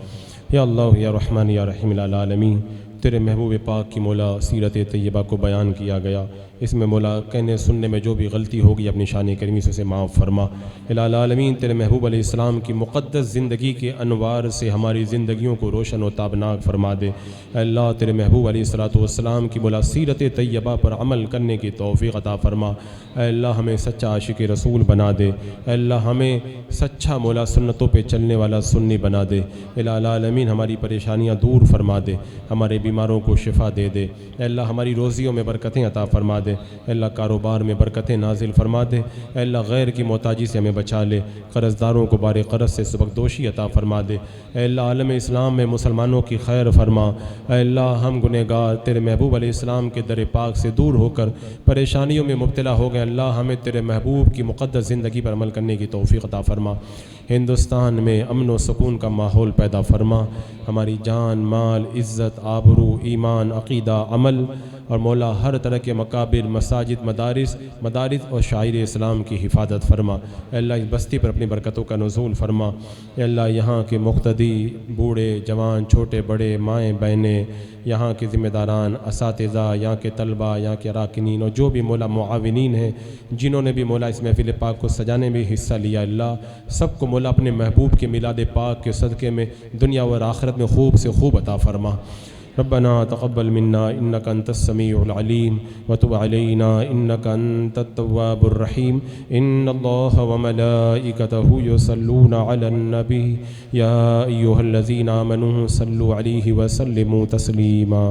یا اللہ یا رحمان یا رحیم العالمین۔ تیرے محبوب پاک کی مولا سیرت طیبہ کو بیان کیا گیا، اس میں مولا کہنے سننے میں جو بھی غلطی ہوگی اپنی شان کریمی سے اسے معاف فرما۔ العالمین تیرے محبوب علیہ السلام کی مقدس زندگی کے انوار سے ہماری زندگیوں کو روشن و تابناک فرما دے۔ اے اللہ تیرے محبوب علیہ السلام کی مولا سیرت طیبہ پر عمل کرنے کی توفیق عطا فرما۔ اے اللہ ہمیں سچا عاشق رسول بنا دے۔ اے اللہ ہمیں سچا مولا سنتوں پہ چلنے والا سنی بنا دے۔ العالمین ہماری پریشانیاں دور فرما دے، ہمارے بیماروں کو شفا دے دے۔ اے اللہ ہماری روزیوں میں برکتیں عطا فرما دے۔ اے اللہ کاروبار میں برکتیں نازل فرما دے۔ اے اللہ غیر کی محتاجی سے ہمیں بچا لے، قرض داروں کو بار قرض سے سبکدوشی عطا فرما دے۔ اے اللہ عالم اسلام میں مسلمانوں کی خیر فرما۔ اے اللہ ہم گنہگار تیرے محبوب علیہ السلام کے در پاک سے دور ہو کر پریشانیوں میں مبتلا ہو گئے، اللہ ہمیں تیرے محبوب کی مقدس زندگی پر عمل کرنے کی توفیق عطا فرما۔ ہندوستان میں امن و سکون کا ماحول پیدا فرما، ہماری جان مال عزت آبرو ایمان عقیدہ عمل اور مولا ہر طرح کے مقابر مساجد مدارس اور شاعر اسلام کی حفاظت فرما۔ اے اللہ اس بستی پر اپنی برکتوں کا نزول فرما۔ اے اللہ یہاں کے مقتدی بوڑھے جوان چھوٹے بڑے مائیں بہنیں، یہاں کے ذمہ داران اساتذہ، یہاں کے طلبہ، یہاں کے اراکینین اور جو بھی مولا معاونین ہیں جنہوں نے بھی مولا اس محفل پاک کو سجانے میں حصہ لیا، اللہ سب کو مولا اپنے محبوب کے میلاد پاک کے صدقے میں دنیا و آخرت میں خوب سے خوب عطا فرما۔ ربنا تقبل منا انك انت السميع العليم وتب علينا انك انت التواب الرحيم ان الله وملائكته يصلون على النبي يا ايها الذين امنوا صلوا عليه وسلموا تسليما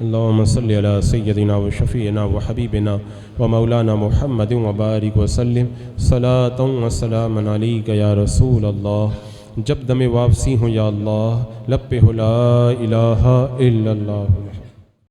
اللهم صل على سيدنا وشفيعنا وحبيبنا ومولانا محمد وبارك وسلم صلاة وسلام عليك يا رسول الله۔ جب دم واپسی ہوں یا اللہ لب پہ لا الہ الا اللہ۔